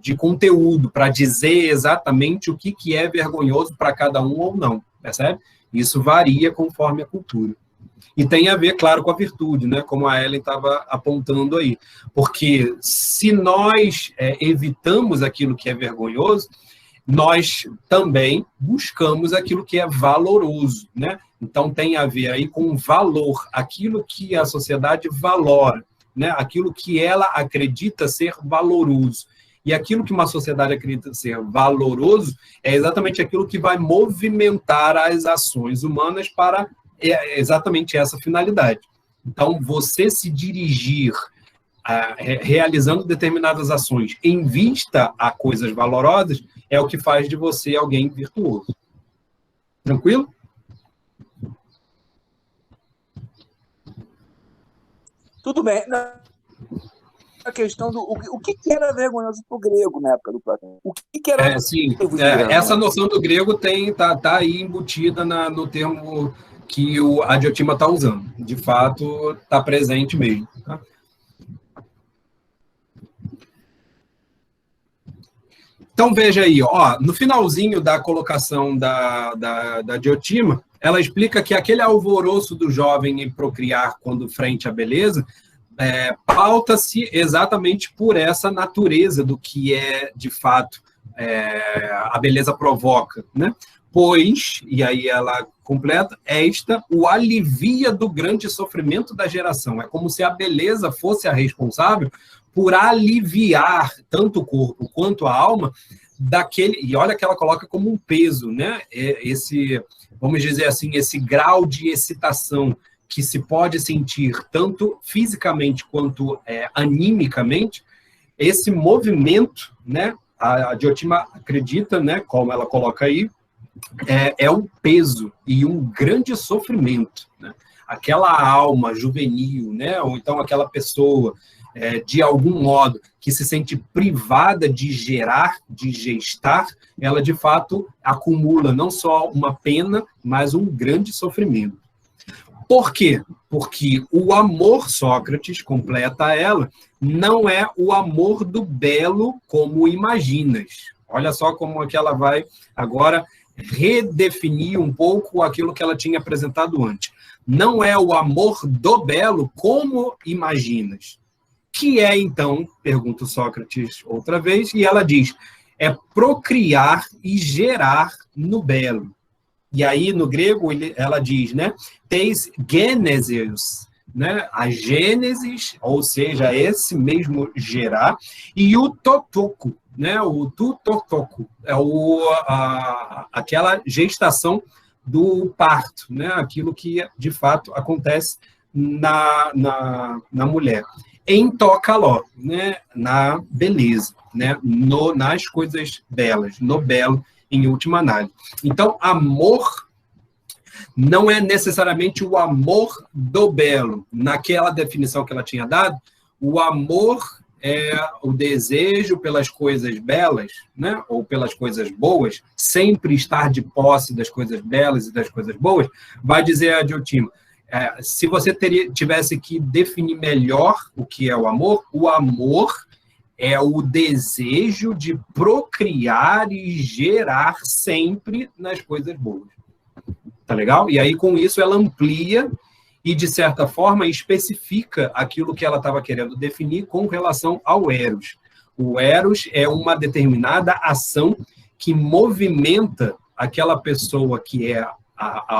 de conteúdo, para dizer exatamente o que é vergonhoso para cada um ou não, percebe? Isso varia conforme a cultura. E tem a ver, claro, com a virtude, né? Como a Ellen estava apontando aí. Porque se nós evitamos aquilo que é vergonhoso, nós também buscamos aquilo que é valoroso, né? Então tem a ver aí com valor, aquilo que a sociedade valora, né? Aquilo que ela acredita ser valoroso. E aquilo que uma sociedade acredita ser valoroso é exatamente aquilo que vai movimentar as ações humanas para exatamente essa finalidade. Então, você se dirigir realizando determinadas ações em vista a coisas valorosas é o que faz de você alguém virtuoso. Tranquilo? Tudo bem. A questão do o que era vergonhoso para o grego na época do Platão? O que era sim, essa noção do grego tá aí embutida no termo que a Diotima está usando. De fato, está presente mesmo. Tá? Então, veja aí, ó, no finalzinho da colocação da Diotima, ela explica que aquele alvoroço do jovem em procriar quando frente à beleza pauta-se exatamente por essa natureza do que é, de fato, a beleza provoca, né? Pois, e aí ela completa, esta o alivia do grande sofrimento da geração. É como se a beleza fosse a responsável por aliviar tanto o corpo quanto a alma daquele, e olha que ela coloca como um peso, né? Esse, vamos dizer assim, esse grau de excitação que se pode sentir tanto fisicamente quanto animicamente, esse movimento, né? A Diotima acredita, né? Como ela coloca aí, é um peso e um grande sofrimento, né? Aquela alma juvenil, né? Ou então aquela pessoa, de algum modo, que se sente privada de gerar, de gestar, ela, de fato, acumula não só uma pena, mas um grande sofrimento. Por quê? Porque o amor, Sócrates completa ela, não é o amor do belo como imaginas. Olha só como é que ela vai agora redefinir um pouco aquilo que ela tinha apresentado antes. Não é o amor do belo como imaginas. Que é, então, pergunta Sócrates outra vez, e ela diz, é procriar e gerar no belo. E aí, no grego, ela diz, né, teis gênesis, né, a gênesis, ou seja, esse mesmo gerar, e o totoko, né, o tutotoko, é aquela gestação do parto, né, aquilo que, de fato, acontece na mulher. Em tocaló, né, na beleza, né, nas coisas belas, no belo, em última análise. Então, amor não é necessariamente o amor do belo. Naquela definição que ela tinha dado, o amor é o desejo pelas coisas belas, né, ou pelas coisas boas, sempre estar de posse das coisas belas e das coisas boas, vai dizer a Diotima, se você tivesse que definir melhor o que é o amor é o desejo de procriar e gerar sempre nas coisas boas. Tá legal? E aí, com isso, ela amplia e, de certa forma, especifica aquilo que ela estava querendo definir com relação ao Eros. O Eros é uma determinada ação que movimenta aquela pessoa que é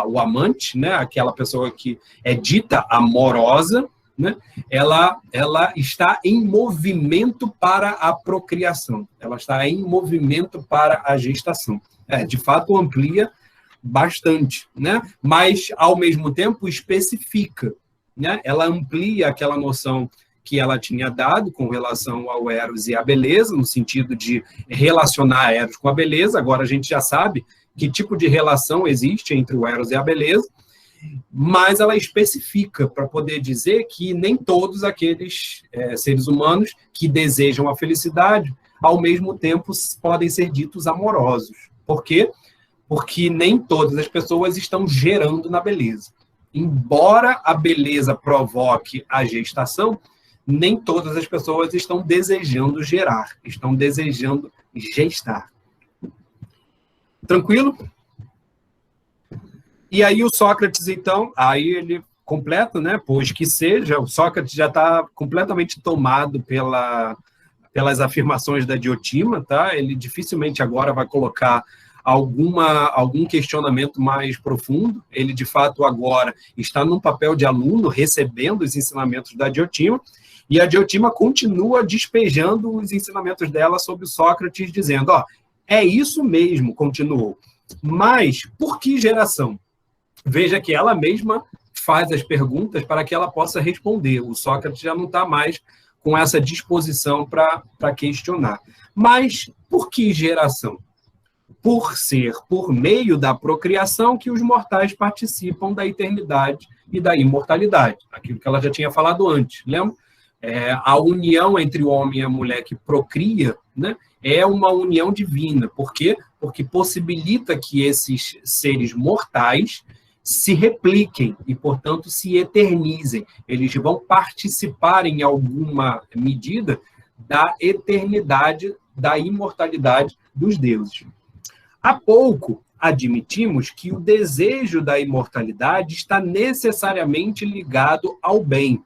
o amante, né? Aquela pessoa que é dita amorosa, né? Ela está em movimento para a procriação, ela está em movimento para a gestação. De fato, amplia bastante, né? Mas, ao mesmo tempo, especifica, né? Ela amplia aquela noção que ela tinha dado com relação ao Eros e à beleza, no sentido de relacionar Eros com a beleza. Agora a gente já sabe que tipo de relação existe entre o Eros e a beleza, mas ela especifica para poder dizer que nem todos aqueles seres humanos que desejam a felicidade, ao mesmo tempo, podem ser ditos amorosos. Por quê? Porque nem todas as pessoas estão gerando na beleza. Embora a beleza provoque a gestação, nem todas as pessoas estão desejando gerar, estão desejando gestar. Tranquilo? E aí o Sócrates, então, aí ele completa, né? Pois que seja, o Sócrates já está completamente tomado pelas afirmações da Diotima, tá? Ele dificilmente agora vai colocar algum questionamento mais profundo. Ele, de fato, agora está num papel de aluno, recebendo os ensinamentos da Diotima, e a Diotima continua despejando os ensinamentos dela sobre Sócrates, dizendo, é isso mesmo, continuou. Mas, por que geração? Veja que ela mesma faz as perguntas para que ela possa responder. O Sócrates já não está mais com essa disposição para questionar. Mas, por que geração? Por ser por meio da procriação que os mortais participam da eternidade e da imortalidade. Aquilo que ela já tinha falado antes, lembra? A união entre o homem e a mulher que procria, né, é uma união divina. Por quê? Porque possibilita que esses seres mortais se repliquem e, portanto, se eternizem. Eles vão participar, em alguma medida, da eternidade, da imortalidade dos deuses. Há pouco admitimos que o desejo da imortalidade está necessariamente ligado ao bem,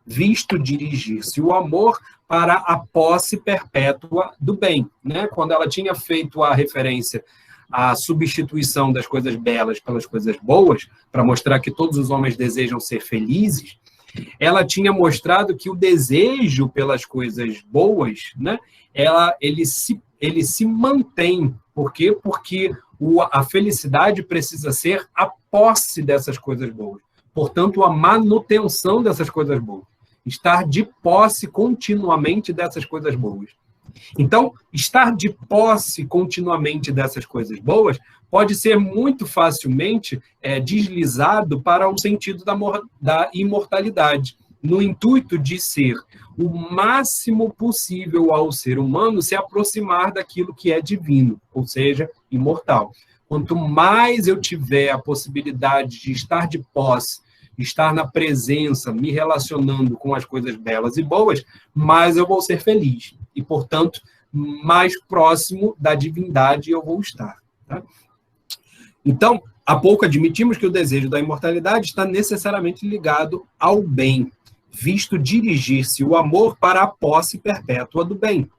visto dirigir-se o amor para a posse perpétua do bem, né? Quando ela tinha feito a referência à substituição das coisas belas pelas coisas boas, para mostrar que todos os homens desejam ser felizes, ela tinha mostrado que o desejo pelas coisas boas, né, ele se mantém. Por quê? Porque a felicidade precisa ser a posse dessas coisas boas. Portanto, a manutenção dessas coisas boas. Estar de posse continuamente dessas coisas boas. Então, estar de posse continuamente dessas coisas boas pode ser muito facilmente deslizado para o sentido da imortalidade, no intuito de ser o máximo possível ao ser humano se aproximar daquilo que é divino, ou seja, imortal. Quanto mais eu tiver a possibilidade de estar de posse, estar na presença, me relacionando com as coisas belas e boas, mais eu vou ser feliz. E, portanto, mais próximo da divindade eu vou estar. Tá? Então, há pouco admitimos que o desejo da imortalidade está necessariamente ligado ao bem, visto dirigir-se o amor para a posse perpétua do bem.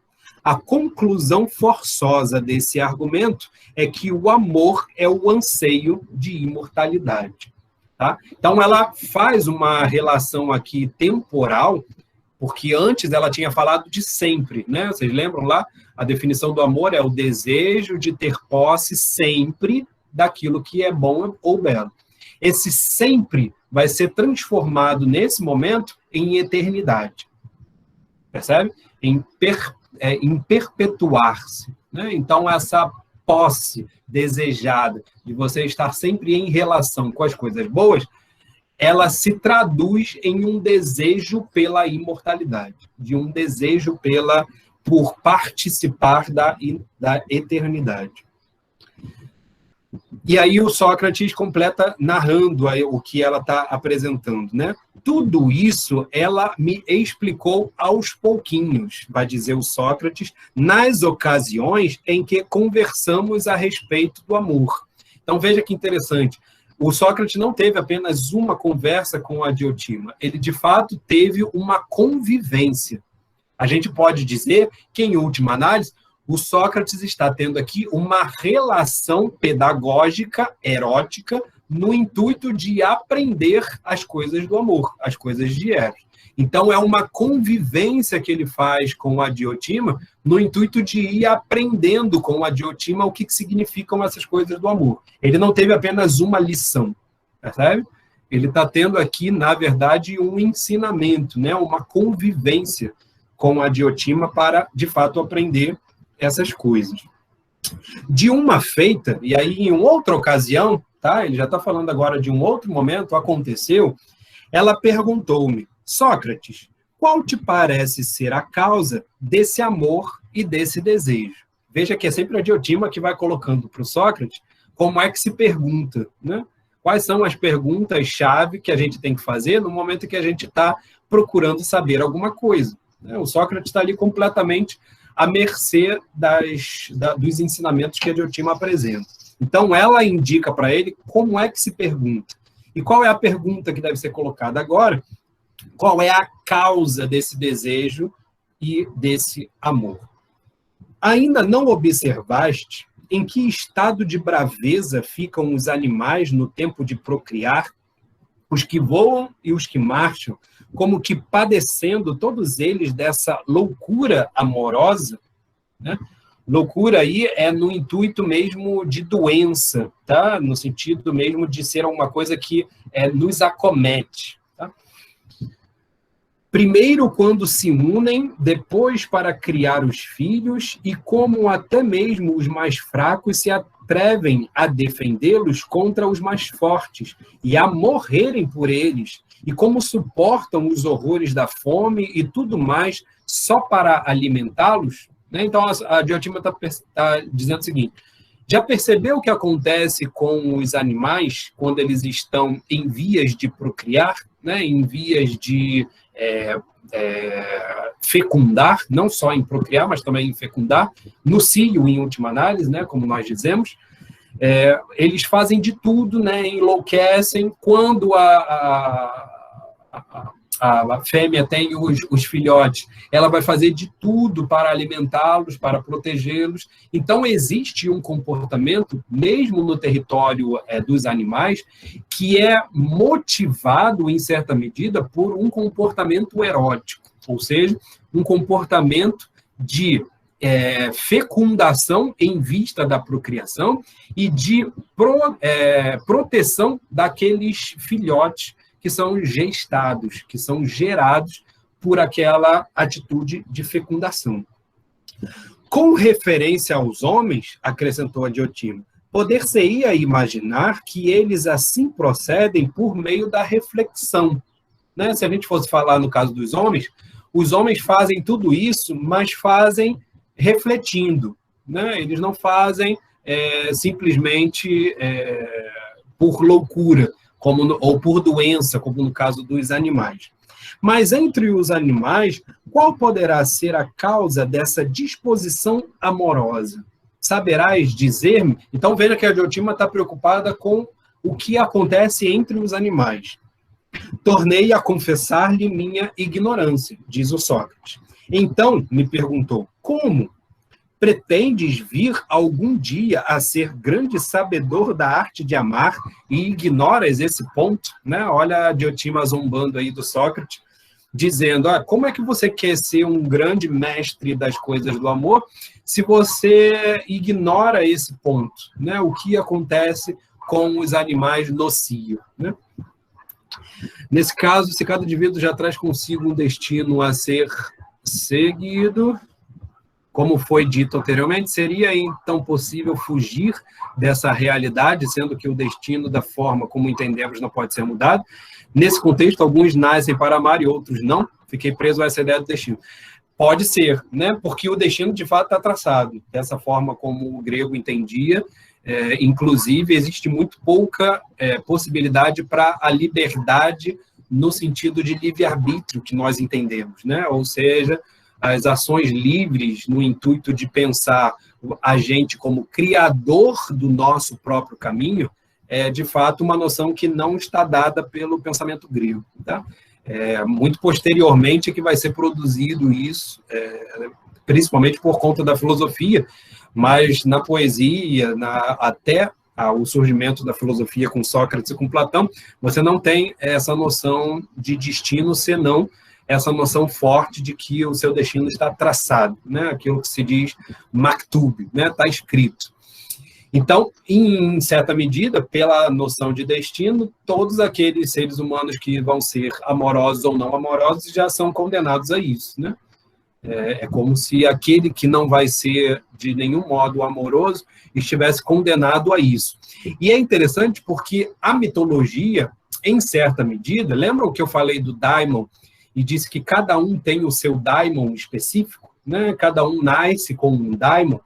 A conclusão forçosa desse argumento é que o amor é o anseio de imortalidade. Tá? Então, ela faz uma relação aqui temporal, porque antes ela tinha falado de sempre, né? Vocês lembram lá? A definição do amor é o desejo de ter posse sempre daquilo que é bom ou belo. Esse sempre vai ser transformado nesse momento em eternidade. Percebe? Em perpetuar-se. Né? Então, essa posse desejada de você estar sempre em relação com as coisas boas, ela se traduz em um desejo pela imortalidade, de um desejo por participar da eternidade. E aí o Sócrates completa narrando o que ela está apresentando, né? Tudo isso ela me explicou aos pouquinhos, vai dizer o Sócrates, nas ocasiões em que conversamos a respeito do amor. Então veja que interessante, o Sócrates não teve apenas uma conversa com a Diotima, ele de fato teve uma convivência. A gente pode dizer que, em última análise, o Sócrates está tendo aqui uma relação pedagógica, erótica, no intuito de aprender as coisas do amor, as coisas de Eros. Então, é uma convivência que ele faz com a Diotima no intuito de ir aprendendo com a Diotima o que significam essas coisas do amor. Ele não teve apenas uma lição, percebe? Ele está tendo aqui, na verdade, um ensinamento, né? Uma convivência com a Diotima para, de fato, aprender essas coisas. De uma feita, e aí em outra ocasião, tá? Ele já está falando agora de um outro momento, aconteceu, ela perguntou-me: Sócrates, qual te parece ser a causa desse amor e desse desejo? Veja que é sempre a Diotima que vai colocando para o Sócrates como é que se pergunta, né? Quais são as perguntas-chave que a gente tem que fazer no momento que a gente está procurando saber alguma coisa, né? O Sócrates está ali completamente à mercê dos ensinamentos que a Diotima apresenta. Então, ela indica para ele como é que se pergunta. E qual é a pergunta que deve ser colocada agora? Qual é a causa desse desejo e desse amor? Ainda não observaste em que estado de braveza ficam os animais no tempo de procriar, os que voam e os que marcham, como que padecendo todos eles dessa loucura amorosa, né? Loucura aí é no intuito mesmo de doença, tá? No sentido mesmo de ser uma coisa que nos acomete. Primeiro quando se unem, depois para criar os filhos, e como até mesmo os mais fracos se atrevem a defendê-los contra os mais fortes, e a morrerem por eles, e como suportam os horrores da fome e tudo mais só para alimentá-los, né? Então a Diotima está dizendo o seguinte: já percebeu o que acontece com os animais quando eles estão em vias de procriar, né? Em vias de fecundar, não só em procriar, mas também em fecundar, no cio, em última análise, né, como nós dizemos, eles fazem de tudo, né, enlouquecem. Quando a fêmea tem os filhotes, ela vai fazer de tudo para alimentá-los, para protegê-los. Então, existe um comportamento, mesmo no território dos animais, que é motivado, em certa medida, por um comportamento erótico, ou seja, um comportamento de fecundação em vista da procriação e de proteção daqueles filhotes que são gestados, que são gerados por aquela atitude de fecundação. Com referência aos homens, acrescentou a Diotima, poder-se-ia imaginar que eles assim procedem por meio da reflexão, né? Se a gente fosse falar no caso dos homens, os homens fazem tudo isso, mas fazem refletindo, né? Eles não fazem simplesmente por loucura, ou por doença, como no caso dos animais. Mas entre os animais, qual poderá ser a causa dessa disposição amorosa? Saberás dizer-me? Então veja que a Diotima está preocupada com o que acontece entre os animais. Tornei a confessar-lhe minha ignorância, diz o Sócrates. Então me perguntou, como? Pretendes vir algum dia a ser grande sabedor da arte de amar e ignoras esse ponto, né? Olha a Diotima zombando aí do Sócrates, dizendo, como é que você quer ser um grande mestre das coisas do amor se você ignora esse ponto, né? O que acontece com os animais no cio, né? Nesse caso, se cada indivíduo já traz consigo um destino a ser seguido, como foi dito anteriormente, seria então possível fugir dessa realidade, sendo que o destino, da forma como entendemos, não pode ser mudado. Nesse contexto, alguns nascem para amar e outros não. Fiquei preso a essa ideia do destino. Pode ser, né? Porque o destino, de fato, está traçado. Dessa forma como o grego entendia, inclusive, existe muito pouca possibilidade para a liberdade no sentido de livre-arbítrio que nós entendemos, né? Ou seja, as ações livres no intuito de pensar a gente como criador do nosso próprio caminho é, de fato, uma noção que não está dada pelo pensamento grego, tá? Muito posteriormente que vai ser produzido isso, principalmente por conta da filosofia, mas na poesia, até o surgimento da filosofia com Sócrates e com Platão, você não tem essa noção de destino, senão essa noção forte de que o seu destino está traçado, né? Aquilo que se diz maktub, né? Está escrito. Então, em certa medida, pela noção de destino, todos aqueles seres humanos que vão ser amorosos ou não amorosos já são condenados a isso, né? É como se aquele que não vai ser de nenhum modo amoroso estivesse condenado a isso. E é interessante porque a mitologia, em certa medida, lembram que eu falei do daimon e disse que cada um tem o seu daimon específico, né? Cada um nasce com um daimon.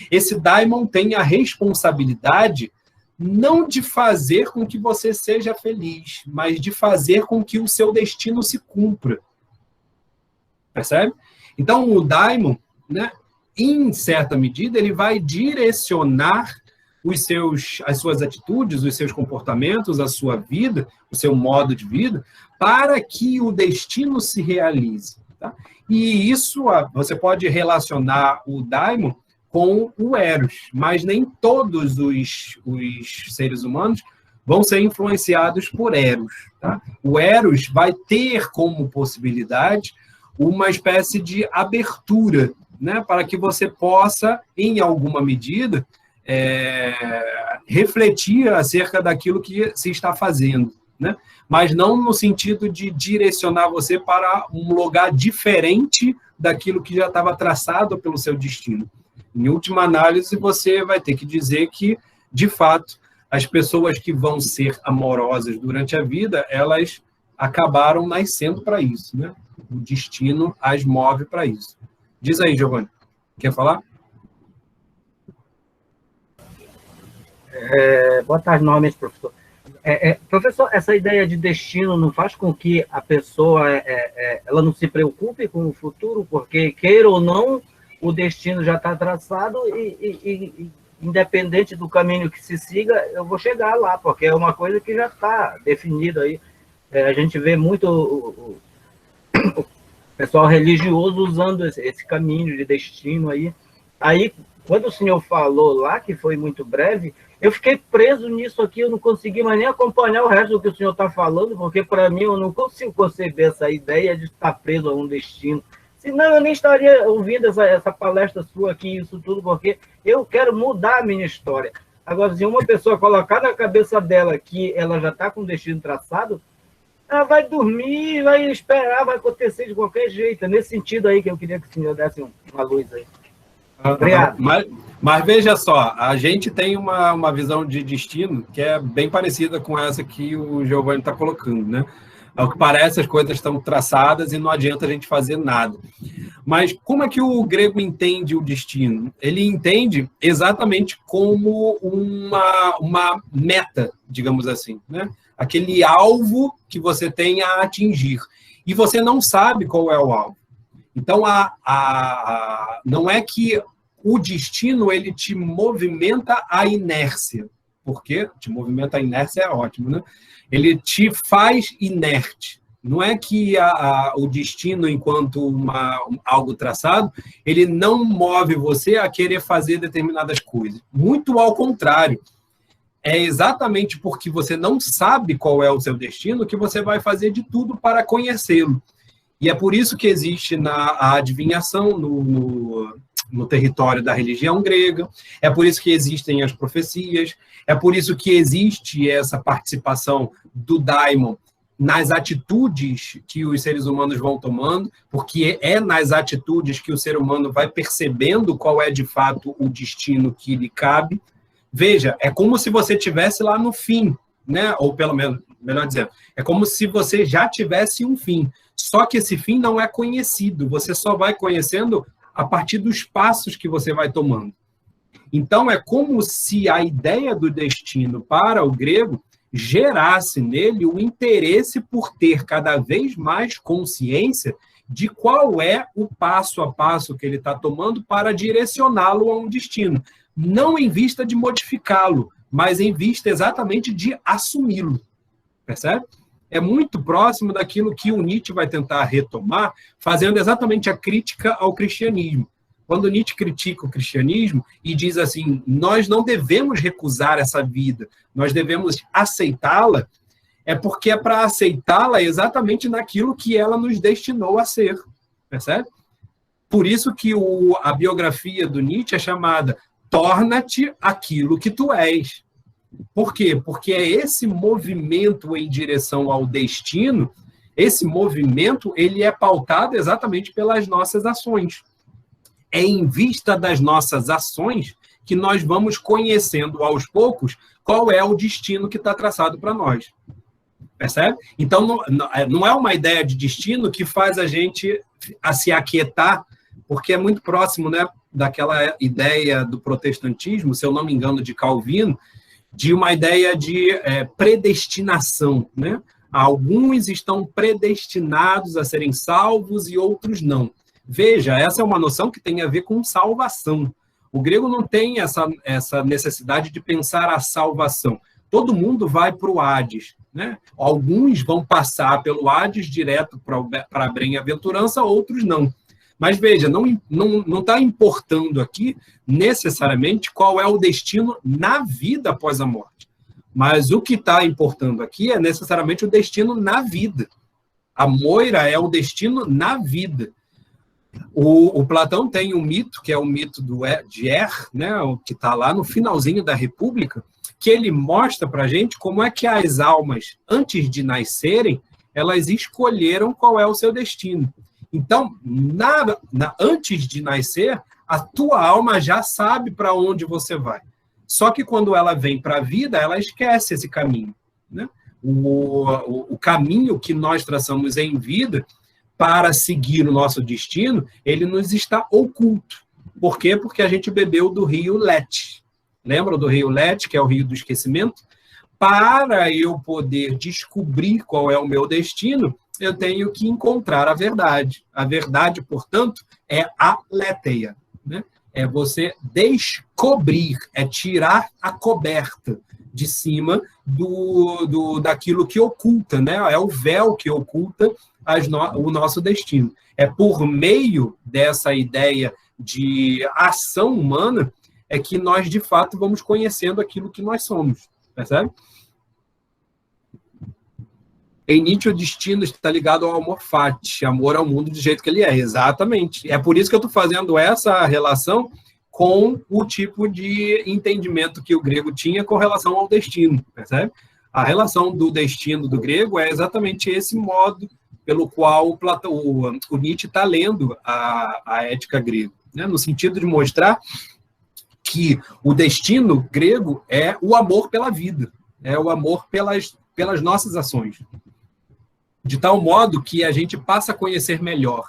Esse daimon tem a responsabilidade não de fazer com que você seja feliz, mas de fazer com que o seu destino se cumpra. Percebe? Então, o daimon, né, em certa medida, ele vai direcionar as suas atitudes, os seus comportamentos, a sua vida, o seu modo de vida, para que o destino se realize. Tá? E isso, você pode relacionar o daimon com o Eros, mas nem todos os seres humanos vão ser influenciados por Eros. Tá? O Eros vai ter como possibilidade uma espécie de abertura, né, para que você possa, em alguma medida, refletir acerca daquilo que se está fazendo, né? Mas não no sentido de direcionar você para um lugar diferente daquilo que já estava traçado pelo seu destino. Em última análise, você vai ter que dizer que, de fato, as pessoas que vão ser amorosas durante a vida, elas acabaram nascendo para isso, né? O destino as move para isso. Diz aí, Giovanni. Quer falar? Boa tarde, novamente, professor. Professor, essa ideia de destino não faz com que a pessoa ela não se preocupe com o futuro, porque, queira ou não, o destino já está traçado e independente do caminho que se siga, eu vou chegar lá, porque é uma coisa que já está definida aí. A gente vê muito o pessoal religioso usando esse caminho de destino aí. Aí, quando o senhor falou lá, que foi muito breve, eu fiquei preso nisso aqui, eu não consegui mais nem acompanhar o resto do que o senhor está falando, porque, para mim, eu não consigo conceber essa ideia de estar preso a um destino. Senão, eu nem estaria ouvindo essa palestra sua aqui, isso tudo, porque eu quero mudar a minha história. Agora, se uma pessoa colocar na cabeça dela que ela já está com o destino traçado, ela vai dormir, vai esperar, vai acontecer de qualquer jeito. É nesse sentido aí que eu queria que o senhor desse uma luz aí. Obrigado. Mas veja só, a gente tem uma visão de destino que é bem parecida com essa que o Giovanni está colocando, né? Ao que parece, as coisas estão traçadas e não adianta a gente fazer nada. Mas como é que o grego entende o destino? Ele entende exatamente como uma meta, digamos assim, né? Aquele alvo que você tem a atingir. E você não sabe qual é o alvo. Então, não é que o destino ele te movimenta a inércia. Porque te movimenta a inércia é ótimo, né? Ele te faz inerte. Não é que o destino, enquanto algo traçado, ele não move você a querer fazer determinadas coisas. Muito ao contrário. É exatamente porque você não sabe qual é o seu destino que você vai fazer de tudo para conhecê-lo. E é por isso que existe a adivinhação no território da religião grega, é por isso que existem as profecias, é por isso que existe essa participação do daimon nas atitudes que os seres humanos vão tomando, porque é nas atitudes que o ser humano vai percebendo qual é de fato o destino que lhe cabe. Veja, é como se você estivesse lá no fim, né? Ou pelo menos, melhor dizendo, é como se você já tivesse um fim. Só que esse fim não é conhecido, você só vai conhecendo a partir dos passos que você vai tomando. Então, é como se a ideia do destino para o grego gerasse nele o interesse por ter cada vez mais consciência de qual é o passo a passo que ele está tomando para direcioná-lo a um destino. Não em vista de modificá-lo, mas em vista exatamente de assumi-lo. Percebe? É muito próximo daquilo que o Nietzsche vai tentar retomar, fazendo exatamente a crítica ao cristianismo. Quando Nietzsche critica o cristianismo e diz assim, nós não devemos recusar essa vida, nós devemos aceitá-la, é porque é para aceitá-la exatamente naquilo que ela nos destinou a ser, percebe? Por isso que a biografia do Nietzsche é chamada Torna-te aquilo que tu és. Por quê? Porque é esse movimento em direção ao destino, esse movimento ele é pautado exatamente pelas nossas ações. É em vista das nossas ações que nós vamos conhecendo aos poucos qual é o destino que está traçado para nós. Percebe? Então, não é uma ideia de destino que faz a gente se aquietar, porque é muito próximo, né, daquela ideia do protestantismo, se eu não me engano, de Calvino, de uma ideia de predestinação, né? Alguns estão predestinados a serem salvos e outros não. Veja, essa é uma noção que tem a ver com salvação. O grego não tem essa necessidade de pensar a salvação. Todo mundo vai para o Hades, né? Alguns vão passar pelo Hades direto para a bem-aventurança, outros não. Mas veja, não está importando aqui necessariamente qual é o destino na vida após a morte. Mas o que está importando aqui é necessariamente o destino na vida. A moira é o destino na vida. O Platão tem um mito, que é o mito de né, que está lá no finalzinho da República, que ele mostra para a gente como é que as almas, antes de nascerem, elas escolheram qual é o seu destino. Então, antes de nascer, a tua alma já sabe para onde você vai. Só que quando ela vem para a vida, ela esquece esse caminho, né? O caminho que nós traçamos em vida para seguir o nosso destino, ele nos está oculto. Por quê? Porque a gente bebeu do rio Lete. Lembra do rio Lete, que é o rio do esquecimento? Para eu poder descobrir qual é o meu destino, eu tenho que encontrar a verdade. A verdade, portanto, é a leteia, né? É você descobrir, é tirar a coberta de cima daquilo que oculta, né? É o véu que oculta o nosso destino. É por meio dessa ideia de ação humana é que nós, de fato, vamos conhecendo aquilo que nós somos, percebe? Em Nietzsche, o destino está ligado ao amor fati, amor ao mundo do jeito que ele é. Exatamente. É por isso que eu estou fazendo essa relação com o tipo de entendimento que o grego tinha com relação ao destino, percebe? A relação do destino do grego é exatamente esse modo pelo qual o Nietzsche está lendo a ética grega, né? No sentido de mostrar que o destino grego é o amor pela vida, é o amor pelas nossas ações. De tal modo que a gente passa a conhecer melhor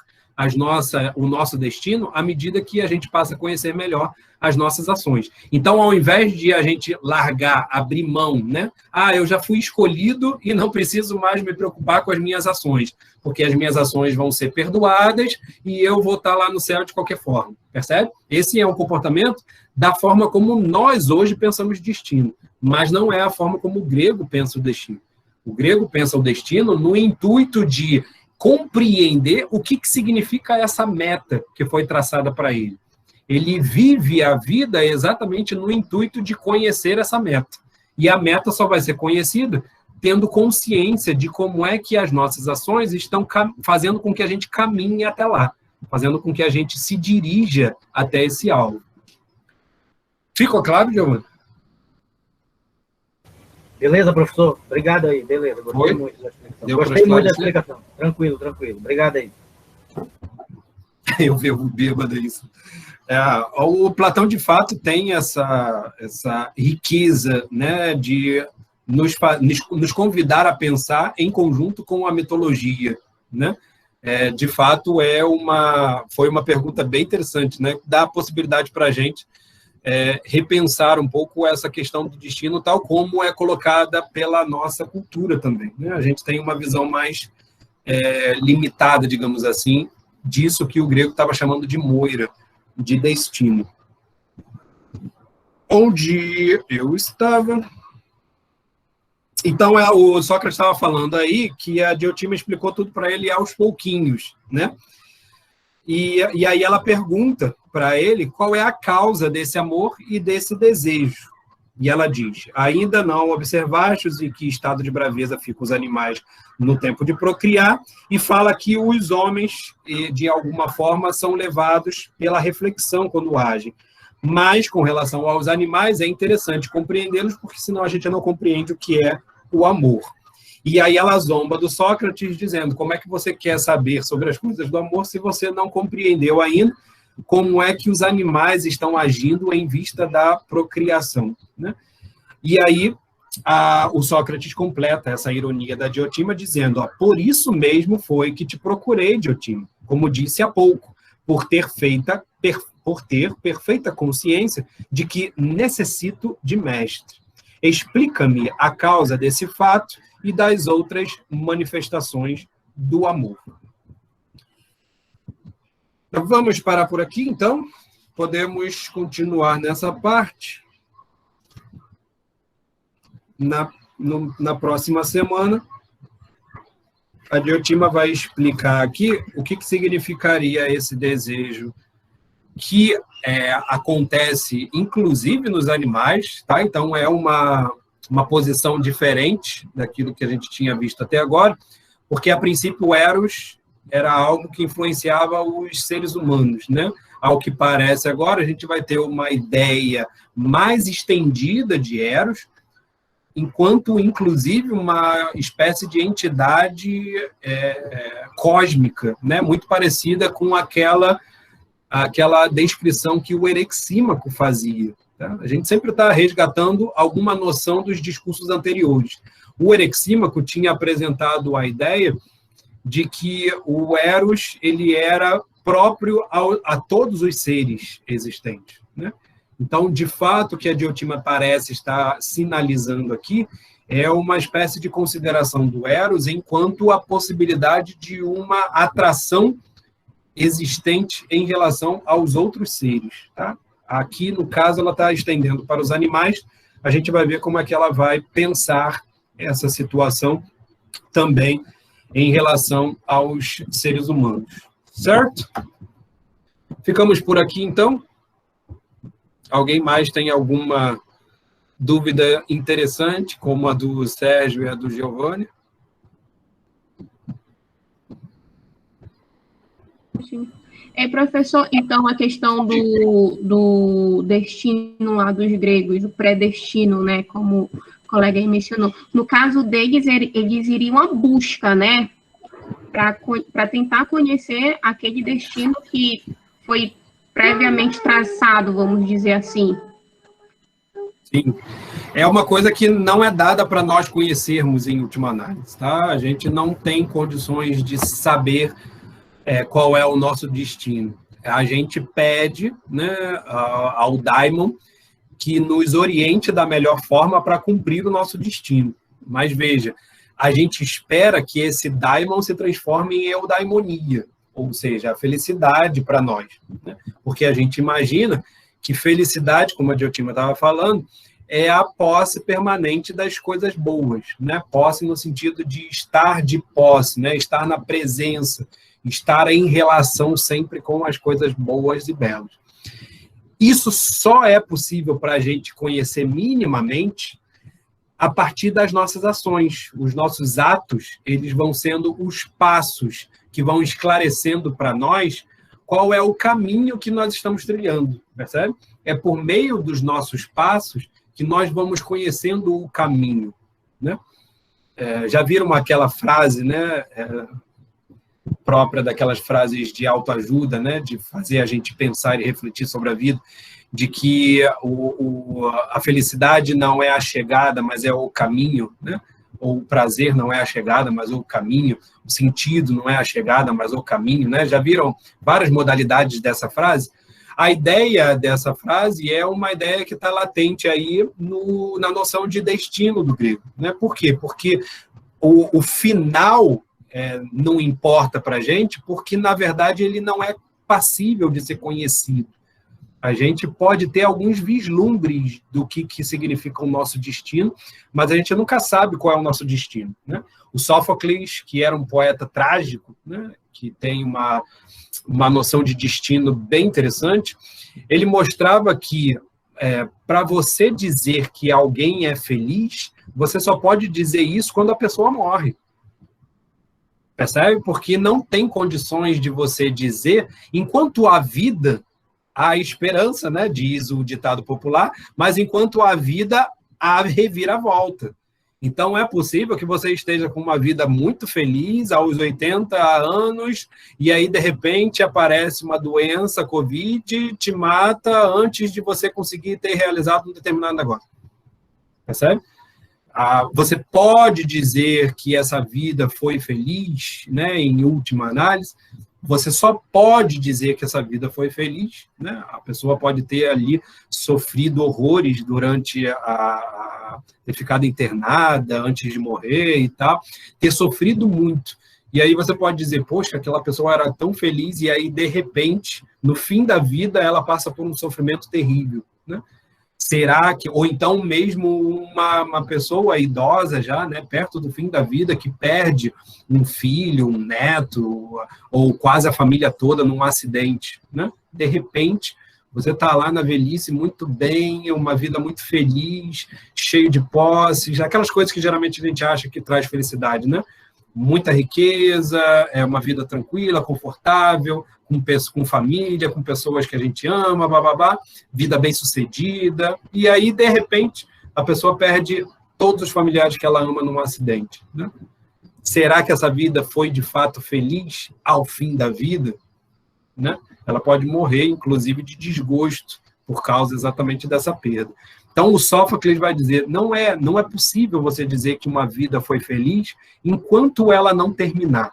o nosso destino à medida que a gente passa a conhecer melhor as nossas ações. Então, ao invés de a gente largar, abrir mão, né? Eu já fui escolhido e não preciso mais me preocupar com as minhas ações, porque as minhas ações vão ser perdoadas e eu vou estar lá no céu de qualquer forma, percebe? Esse é um comportamento da forma como nós hoje pensamos destino, mas não é a forma como o grego pensa o destino. O grego pensa o destino no intuito de compreender o que significa essa meta que foi traçada para ele. Ele vive a vida exatamente no intuito de conhecer essa meta. E a meta só vai ser conhecida tendo consciência de como é que as nossas ações estão fazendo com que a gente caminhe até lá, fazendo com que a gente se dirija até esse alvo. Ficou claro, Giovanni? Beleza, professor? Obrigado aí, beleza. Gostei muito da explicação. Gostei muito da explicação. Tranquilo. Obrigado aí. Eu vi o bêbado isso. O Platão, de fato, tem essa riqueza, né, de nos convidar a pensar em conjunto com a mitologia, né? De fato, foi uma pergunta bem interessante, né? Dá a possibilidade para a gente repensar um pouco essa questão do destino, tal como é colocada pela nossa cultura também, né? A gente tem uma visão mais limitada, digamos assim, disso que o grego estava chamando de moira, de destino. Onde eu estava... Então, o Sócrates estava falando aí que a Diotima explicou tudo para ele aos pouquinhos, né? E aí ela pergunta para ele qual é a causa desse amor e desse desejo. E ela diz: ainda não observastes em que estado de braveza ficam os animais no tempo de procriar, e fala que os homens, de alguma forma, são levados pela reflexão quando agem. Mas, com relação aos animais, é interessante compreendê-los, porque senão a gente não compreende o que é o amor. E aí ela zomba do Sócrates, dizendo: como é que você quer saber sobre as coisas do amor se você não compreendeu ainda como é que os animais estão agindo em vista da procriação, né? E aí o Sócrates completa essa ironia da Diotima dizendo: ó, por isso mesmo foi que te procurei, Diotima, como disse há pouco, por ter perfeita consciência de que necessito de mestre. Explica-me a causa desse fato e das outras manifestações do amor. Vamos parar por aqui, então? Podemos continuar nessa parte. Na próxima semana, a Diotima vai explicar aqui o que significaria esse desejo que acontece, inclusive, nos animais, tá? Então, é uma posição diferente daquilo que a gente tinha visto até agora, porque, a princípio, o Eros era algo que influenciava os seres humanos, né? Ao que parece agora, a gente vai ter uma ideia mais estendida de Eros, enquanto, inclusive, uma espécie de entidade cósmica, né? Muito parecida com aquela descrição que o Erexímaco fazia. Tá? A gente sempre está resgatando alguma noção dos discursos anteriores. O Erexímaco tinha apresentado a ideia de que o Eros ele era próprio a todos os seres existentes, né? Então, de fato, o que a Diotima parece estar sinalizando aqui é uma espécie de consideração do Eros enquanto a possibilidade de uma atração existente em relação aos outros seres. Tá? Aqui, no caso, ela está estendendo para os animais. A gente vai ver como é que ela vai pensar essa situação também em relação aos seres humanos. Certo? Ficamos por aqui, então. Alguém mais tem alguma dúvida interessante, como a do Sérgio e a do Giovanni? Sim. Professor, então, a questão do destino lá dos gregos, o predestino, né, como o colega aí mencionou, no caso deles, eles iriam à busca, né, para tentar conhecer aquele destino que foi previamente traçado, vamos dizer assim. Sim. É uma coisa que não é dada para nós conhecermos em última análise, tá? A gente não tem condições de saber qual é o nosso destino. A gente pede, né, ao Daimon que nos oriente da melhor forma para cumprir o nosso destino. Mas veja, a gente espera que esse Daimon se transforme em eudaimonia, ou seja, a felicidade para nós, né? Porque a gente imagina que felicidade, como a Diotima estava falando, é a posse permanente das coisas boas, né? Posse no sentido de estar de posse, né? Estar na presença, estar em relação sempre com as coisas boas e belas. Isso só é possível para a gente conhecer minimamente a partir das nossas ações. Os nossos atos, eles vão sendo os passos que vão esclarecendo para nós qual é o caminho que nós estamos trilhando, percebe? É por meio dos nossos passos que nós vamos conhecendo o caminho, né? Já viram aquela frase, né, própria daquelas frases de autoajuda, né, de fazer a gente pensar e refletir sobre a vida, de que a felicidade não é a chegada, mas é o caminho, né? Ou o prazer não é a chegada, mas o caminho, o sentido não é a chegada, mas o caminho, né? Já viram várias modalidades dessa frase? A ideia dessa frase é uma ideia que está latente aí na noção de destino do grego, né? Por quê? Porque o final não importa para a gente, porque, na verdade, ele não é passível de ser conhecido. A gente pode ter alguns vislumbres do que significa o nosso destino, mas a gente nunca sabe qual é o nosso destino, né? O Sófocles, que era um poeta trágico, né, que tem uma noção de destino bem interessante, ele mostrava que para você dizer que alguém é feliz, você só pode dizer isso quando a pessoa morre. Percebe? Porque não tem condições de você dizer, enquanto há vida, há esperança, né? Diz o ditado popular, mas enquanto há vida, há reviravolta. Então, é possível que você esteja com uma vida muito feliz aos 80 anos, e aí, de repente, aparece uma doença, Covid, te mata antes de você conseguir ter realizado um determinado negócio. Percebe? Você pode dizer que essa vida foi feliz, né, em última análise, você só pode dizer que essa vida foi feliz, né? A pessoa pode ter ali sofrido horrores durante ter ficado internada antes de morrer e tal, ter sofrido muito. E aí você pode dizer, poxa, aquela pessoa era tão feliz e aí, de repente, no fim da vida, ela passa por um sofrimento terrível, né? Será que, ou então mesmo uma pessoa idosa já, né, perto do fim da vida, que perde um filho, um neto, ou quase a família toda num acidente, né? De repente, você está lá na velhice muito bem, uma vida muito feliz, cheio de posses, aquelas coisas que geralmente a gente acha que traz felicidade, né? Muita riqueza, uma vida tranquila, confortável, com família, com pessoas que a gente ama, bababá, vida bem-sucedida, e aí, de repente, a pessoa perde todos os familiares que ela ama num acidente, né? Será que essa vida foi, de fato, feliz ao fim da vida? Né? Ela pode morrer, inclusive, de desgosto, por causa exatamente dessa perda. Então, o Sófocles vai dizer, não é possível você dizer que uma vida foi feliz enquanto ela não terminar.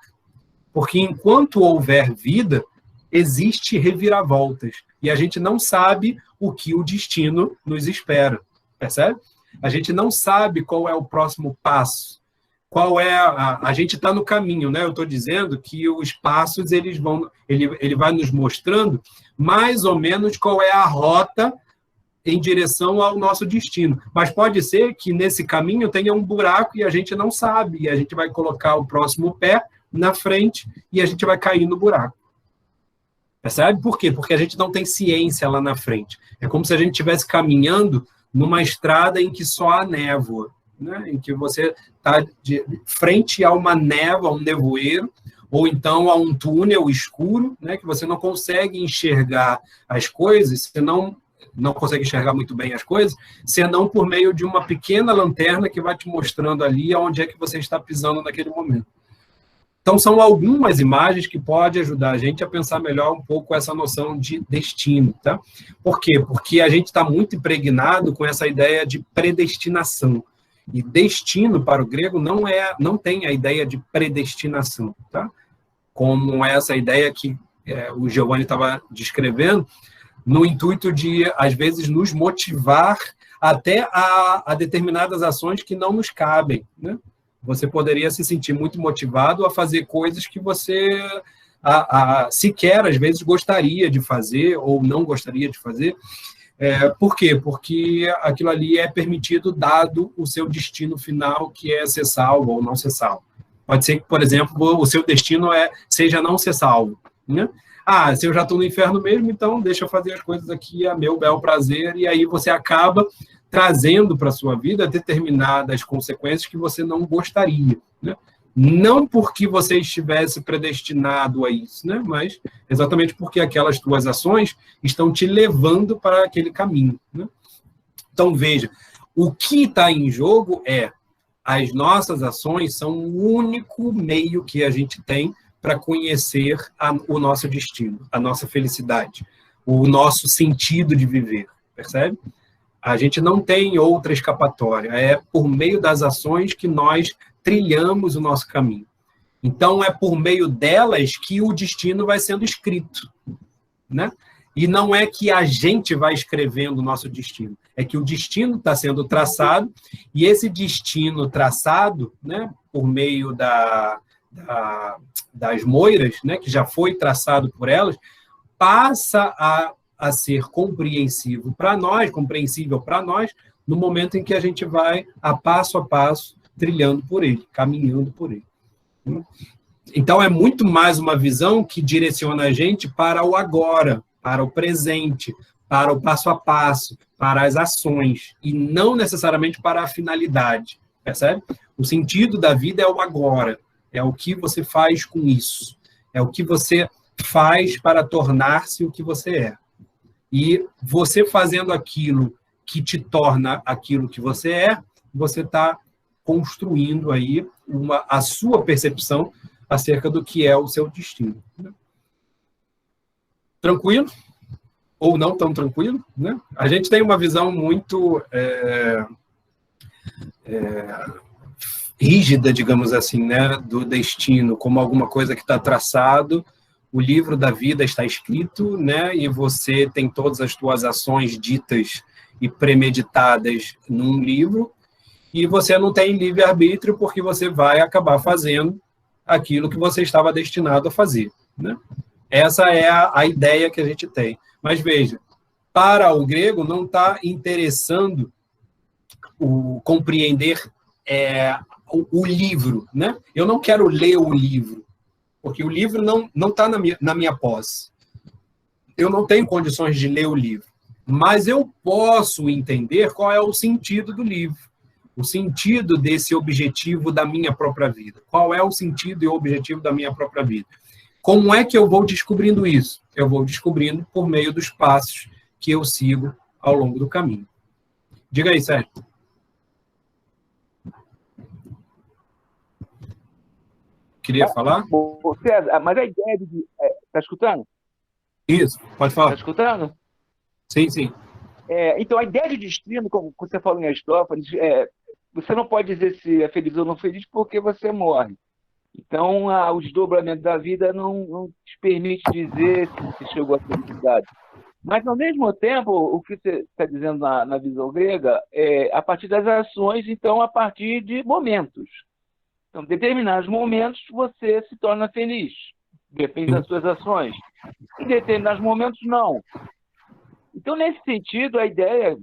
Porque enquanto houver vida, existe reviravoltas. E a gente não sabe o que o destino nos espera. Percebe? A gente não sabe qual é o próximo passo. Qual é a gente está no caminho, né? Eu estou dizendo que os passos ele vai nos mostrando mais ou menos qual é a rota em direção ao nosso destino. Mas pode ser que nesse caminho tenha um buraco e a gente não sabe, e a gente vai colocar o próximo pé na frente e a gente vai cair no buraco. Percebe? Por quê? Porque a gente não tem ciência lá na frente. É como se a gente estivesse caminhando numa estrada em que só há névoa, né? Em que você está de frente a uma névoa, a um nevoeiro, ou então a um túnel escuro, né? Que você não consegue enxergar as coisas, você não consegue enxergar muito bem as coisas, senão por meio de uma pequena lanterna que vai te mostrando ali onde é que você está pisando naquele momento. Então, são algumas imagens que podem ajudar a gente a pensar melhor um pouco essa noção de destino, tá? Por quê? Porque a gente está muito impregnado com essa ideia de predestinação. E destino, para o grego, não tem a ideia de predestinação, tá? Como essa ideia que o Giovanni estava descrevendo, no intuito de, às vezes, nos motivar até a determinadas ações que não nos cabem, né? Você poderia se sentir muito motivado a fazer coisas que você sequer, às vezes, gostaria de fazer ou não gostaria de fazer. Por quê? Porque aquilo ali é permitido dado o seu destino final, que é ser salvo ou não ser salvo. Pode ser que, por exemplo, o seu destino seja não ser salvo, né? Se eu já estou no inferno mesmo, então deixa eu fazer as coisas aqui a meu bel prazer, e aí você acaba trazendo para a sua vida determinadas consequências que você não gostaria, né? Não porque você estivesse predestinado a isso, né? Mas exatamente porque aquelas tuas ações estão te levando para aquele caminho, né? Então, veja, o que está em jogo as nossas ações são o único meio que a gente tem para conhecer o nosso destino, a nossa felicidade, o nosso sentido de viver, percebe? A gente não tem outra escapatória, é por meio das ações que nós trilhamos o nosso caminho. Então, é por meio delas que o destino vai sendo escrito, né? E não é que a gente vai escrevendo o nosso destino, é que o destino está sendo traçado, e esse destino traçado, né, por meio das moiras, né, que já foi traçado por elas, passa a ser compreensível para nós, no momento em que a gente vai, a passo, trilhando por ele, caminhando por ele. Então, é muito mais uma visão que direciona a gente para o agora, para o presente, para o passo a passo, para as ações, e não necessariamente para a finalidade, percebe? O sentido da vida é o agora, é o que você faz com isso, é o que você faz para tornar-se o que você é. E você fazendo aquilo que te torna aquilo que você é, você está construindo aí a sua percepção acerca do que é o seu destino. Tranquilo? Ou não tão tranquilo? Né? A gente tem uma visão muito rígida, digamos assim, né, do destino, como alguma coisa que está traçado. O livro da vida está escrito, né, e você tem todas as suas ações ditas e premeditadas num livro, e você não tem livre-arbítrio porque você vai acabar fazendo aquilo que você estava destinado a fazer. Né? Essa é a ideia que a gente tem. Mas veja, para o grego não está interessando compreender o livro. Né? Eu não quero ler o livro, porque o livro não está na minha posse. Eu não tenho condições de ler o livro. Mas eu posso entender qual é o sentido do livro, o sentido desse objetivo da minha própria vida. Qual é o sentido e o objetivo da minha própria vida? Como é que eu vou descobrindo isso? Eu vou descobrindo por meio dos passos que eu sigo ao longo do caminho. Diga aí, Sérgio. Queria falar? César, mas a ideia de... Está escutando? Isso, pode falar. Está escutando? Sim, sim. Então, a ideia de destino, como você falou em Aristófanes, você não pode dizer se é feliz ou não feliz porque você morre. Então, o desdobramento da vida não te permite dizer se chegou à felicidade. Mas, ao mesmo tempo, o que você está dizendo na visão grega é a partir das ações, então, a partir de momentos. Então, em determinados momentos, você se torna feliz. Depende das suas ações. Em determinados momentos, não. Então, nesse sentido, a ideia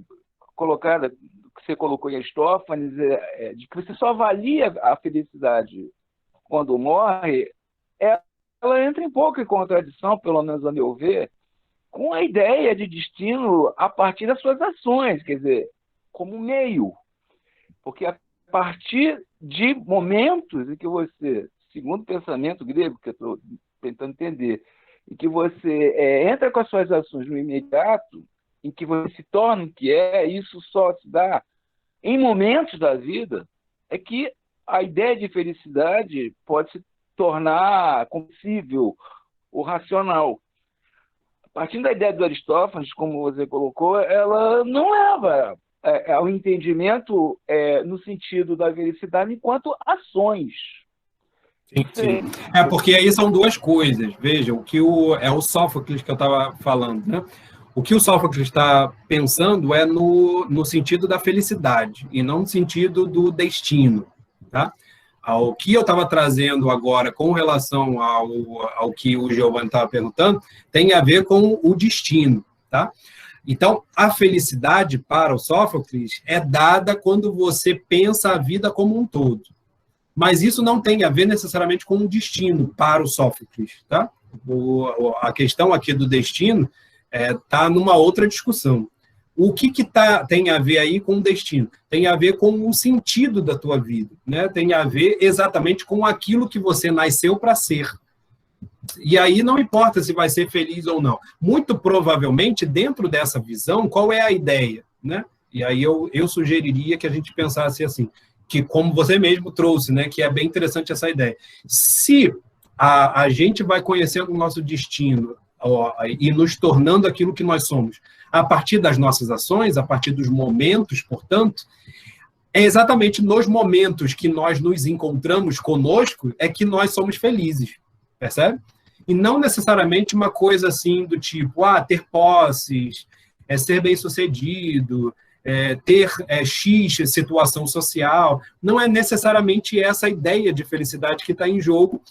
colocada, que você colocou em Aristófanes, de que você só avalia a felicidade quando morre, ela entra em pouco em contradição, pelo menos a meu ver, com a ideia de destino a partir das suas ações, quer dizer, como meio. Porque a partir de momentos em que você, segundo o pensamento grego, que eu estou tentando entender, em que você entra com as suas ações no imediato, em que você se torna o que isso só se dá em momentos da vida, é que a ideia de felicidade pode se tornar possível ou racional. Partindo da ideia do Aristófanes, como você colocou, ela não leva ao entendimento no sentido da felicidade enquanto ações. Sim. Porque aí são duas coisas. Vejam, o que o Sófocles que eu estava falando, né? O que o Sófocles está pensando é no sentido da felicidade e não no sentido do destino. Tá? O que eu estava trazendo agora com relação ao que o Giovanni estava perguntando tem a ver com o destino. Tá? Então, a felicidade para o Sófocles é dada quando você pensa a vida como um todo. Mas isso não tem a ver necessariamente com o destino para o Sófocles. Tá? A questão aqui do destino está numa outra discussão. O que tem a ver aí com o destino? Tem a ver com o sentido da tua vida, né? Tem a ver exatamente com aquilo que você nasceu para ser. E aí não importa se vai ser feliz ou não. Muito provavelmente, dentro dessa visão, qual é a ideia? Né? E aí eu sugeriria que a gente pensasse assim, que como você mesmo trouxe, né, que é bem interessante essa ideia. Se a gente vai conhecendo o nosso destino e nos tornando aquilo que nós somos, a partir das nossas ações, a partir dos momentos, portanto, é exatamente nos momentos que nós nos encontramos conosco é que nós somos felizes, percebe? E não necessariamente uma coisa assim do tipo, ter posses, ser bem-sucedido, ter X situação social. Não é necessariamente essa ideia de felicidade que está em jogo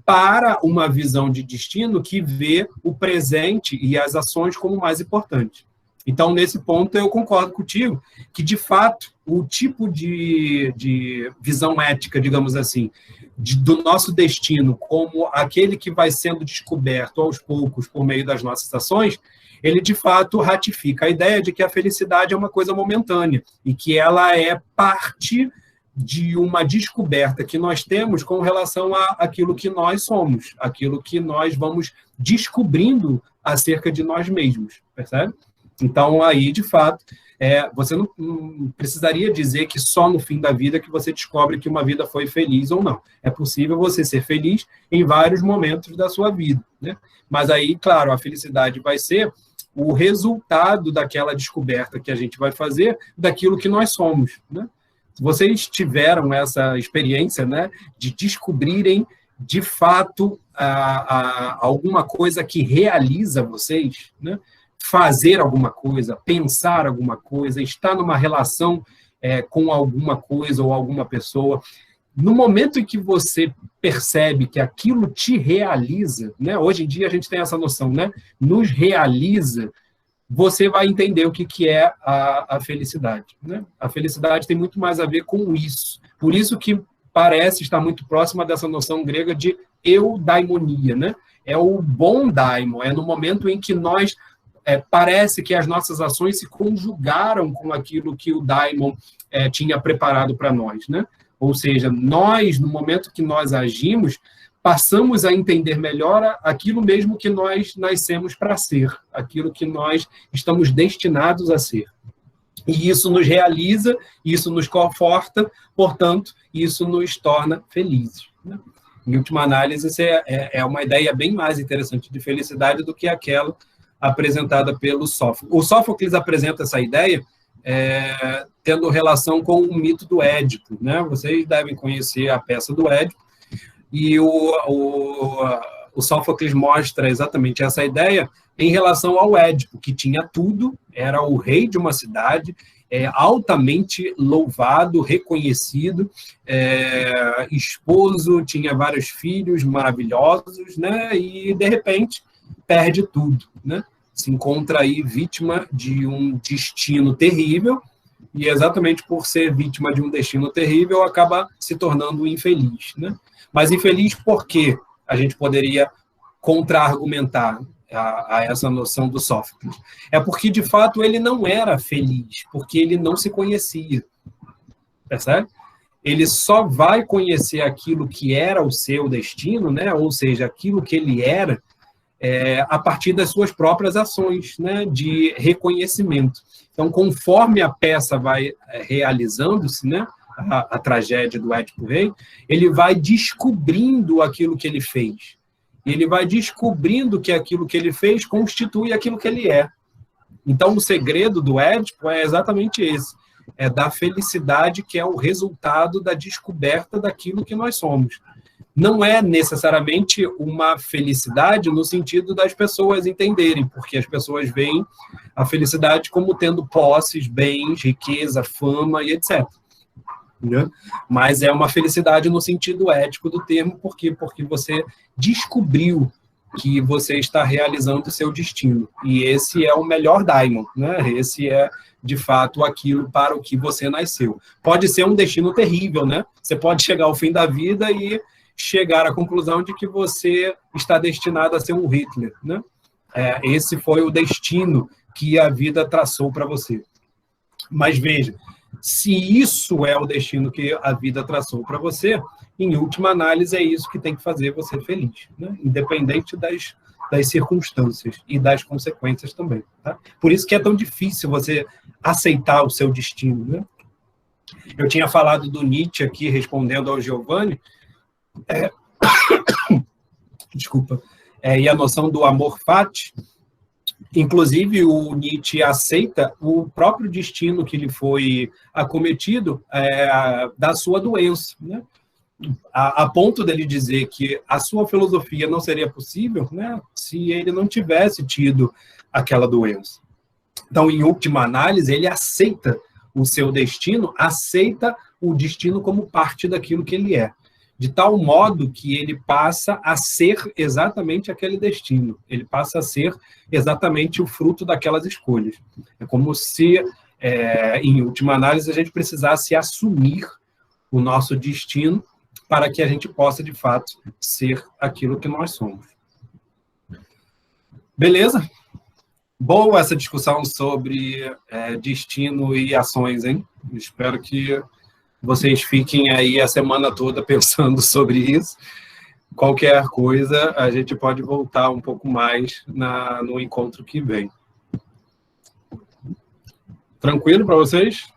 para uma visão de destino que vê o presente e as ações como mais importante. Então, nesse ponto, eu concordo contigo que, de fato, o tipo de visão ética, digamos assim, do nosso destino como aquele que vai sendo descoberto aos poucos por meio das nossas ações, ele de fato ratifica a ideia de que a felicidade é uma coisa momentânea e que ela é parte de uma descoberta que nós temos com relação àquilo que nós somos, aquilo que nós vamos descobrindo acerca de nós mesmos, percebe? Então, aí, de fato, você não precisaria dizer que só no fim da vida que você descobre que uma vida foi feliz ou não. É possível você ser feliz em vários momentos da sua vida, né? Mas aí, claro, a felicidade vai ser o resultado daquela descoberta que a gente vai fazer daquilo que nós somos, né? Se vocês tiveram essa experiência, né, de descobrirem, de fato, alguma coisa que realiza vocês, né? Fazer alguma coisa, pensar alguma coisa, estar numa relação com alguma coisa ou alguma pessoa, no momento em que você percebe que aquilo te realiza, né? Hoje em dia a gente tem essa noção, né? Nos realiza, você vai entender o que é a felicidade, né? A felicidade tem muito mais a ver com isso. Por isso que parece estar muito próxima dessa noção grega de eudaimonia, né? É o bom daimon, é no momento em que nós parece que as nossas ações se conjugaram com aquilo que o daimon tinha preparado para nós, né? Ou seja, nós, no momento que nós agimos, passamos a entender melhor aquilo mesmo que nós nascemos para ser, aquilo que nós estamos destinados a ser. E isso nos realiza, isso nos conforta, portanto, isso nos torna felizes, né? Em última análise, é uma ideia bem mais interessante de felicidade do que aquela apresentada pelo Sófocles. O Sófocles apresenta essa ideia tendo relação com o mito do Édipo, né? Vocês devem conhecer a peça do Édipo, e o Sófocles mostra exatamente essa ideia em relação ao Édipo, que tinha tudo, era o rei de uma cidade, altamente louvado, reconhecido, esposo, tinha vários filhos maravilhosos, né? E, de repente, perde tudo, né? Se encontra aí vítima de um destino terrível, e exatamente por ser vítima de um destino terrível, acaba se tornando infeliz, né? Mas infeliz por quê? A gente poderia contra-argumentar a essa noção do Sófocles. É porque, de fato, ele não era feliz, porque ele não se conhecia. Percebe? Ele só vai conhecer aquilo que era o seu destino, né? Ou seja, aquilo que ele era, a partir das suas próprias ações, né? De reconhecimento. Então, conforme a peça vai realizando-se, né? A tragédia do Édipo Rei, ele vai descobrindo aquilo que ele fez. Ele vai descobrindo que aquilo que ele fez constitui aquilo que ele é. Então, o segredo do Édipo é exatamente esse. É da felicidade que é o resultado da descoberta daquilo que nós somos. Não é necessariamente uma felicidade no sentido das pessoas entenderem, porque as pessoas veem a felicidade como tendo posses, bens, riqueza, fama e etc. Né? Mas é uma felicidade no sentido ético do termo, porque você descobriu que você está realizando o seu destino. E esse é o melhor daimon, né? Esse é, de fato, aquilo para o que você nasceu. Pode ser um destino terrível, né? Você pode chegar ao fim da vida e chegar à conclusão de que você está destinado a ser um Hitler, né? Esse foi o destino que a vida traçou para você. Mas veja, se isso é o destino que a vida traçou para você, em última análise é isso que tem que fazer você feliz, né? Independente das circunstâncias e das consequências também, tá? Por isso que é tão difícil você aceitar o seu destino, né? Eu tinha falado do Nietzsche aqui, respondendo ao Giovanni, desculpa, e a noção do amor fati. Inclusive, o Nietzsche aceita o próprio destino que lhe foi acometido da sua doença, né? A ponto dele dizer que a sua filosofia não seria possível, né, se ele não tivesse tido aquela doença. Então, em última análise, ele aceita o seu destino, aceita o destino como parte daquilo que ele é. De tal modo que ele passa a ser exatamente aquele destino. Ele passa a ser exatamente o fruto daquelas escolhas. É como se, em última análise, a gente precisasse assumir o nosso destino para que a gente possa, de fato, ser aquilo que nós somos. Beleza? Boa essa discussão sobre destino e ações, hein? Espero que vocês fiquem aí a semana toda pensando sobre isso. Qualquer coisa, a gente pode voltar um pouco mais no encontro que vem. Tranquilo para vocês?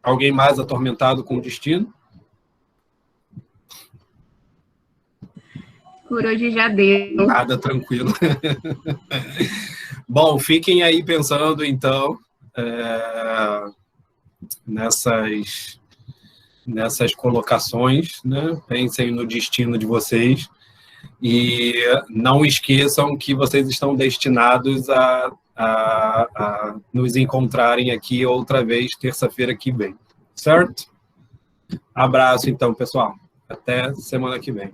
Alguém mais atormentado com o destino? Por hoje já deu. Nada, tranquilo. Bom, fiquem aí pensando, então, nessas colocações, né? Pensem no destino de vocês e não esqueçam que vocês estão destinados a nos encontrarem aqui outra vez terça-feira que vem, certo? Abraço, então, pessoal. Até semana que vem.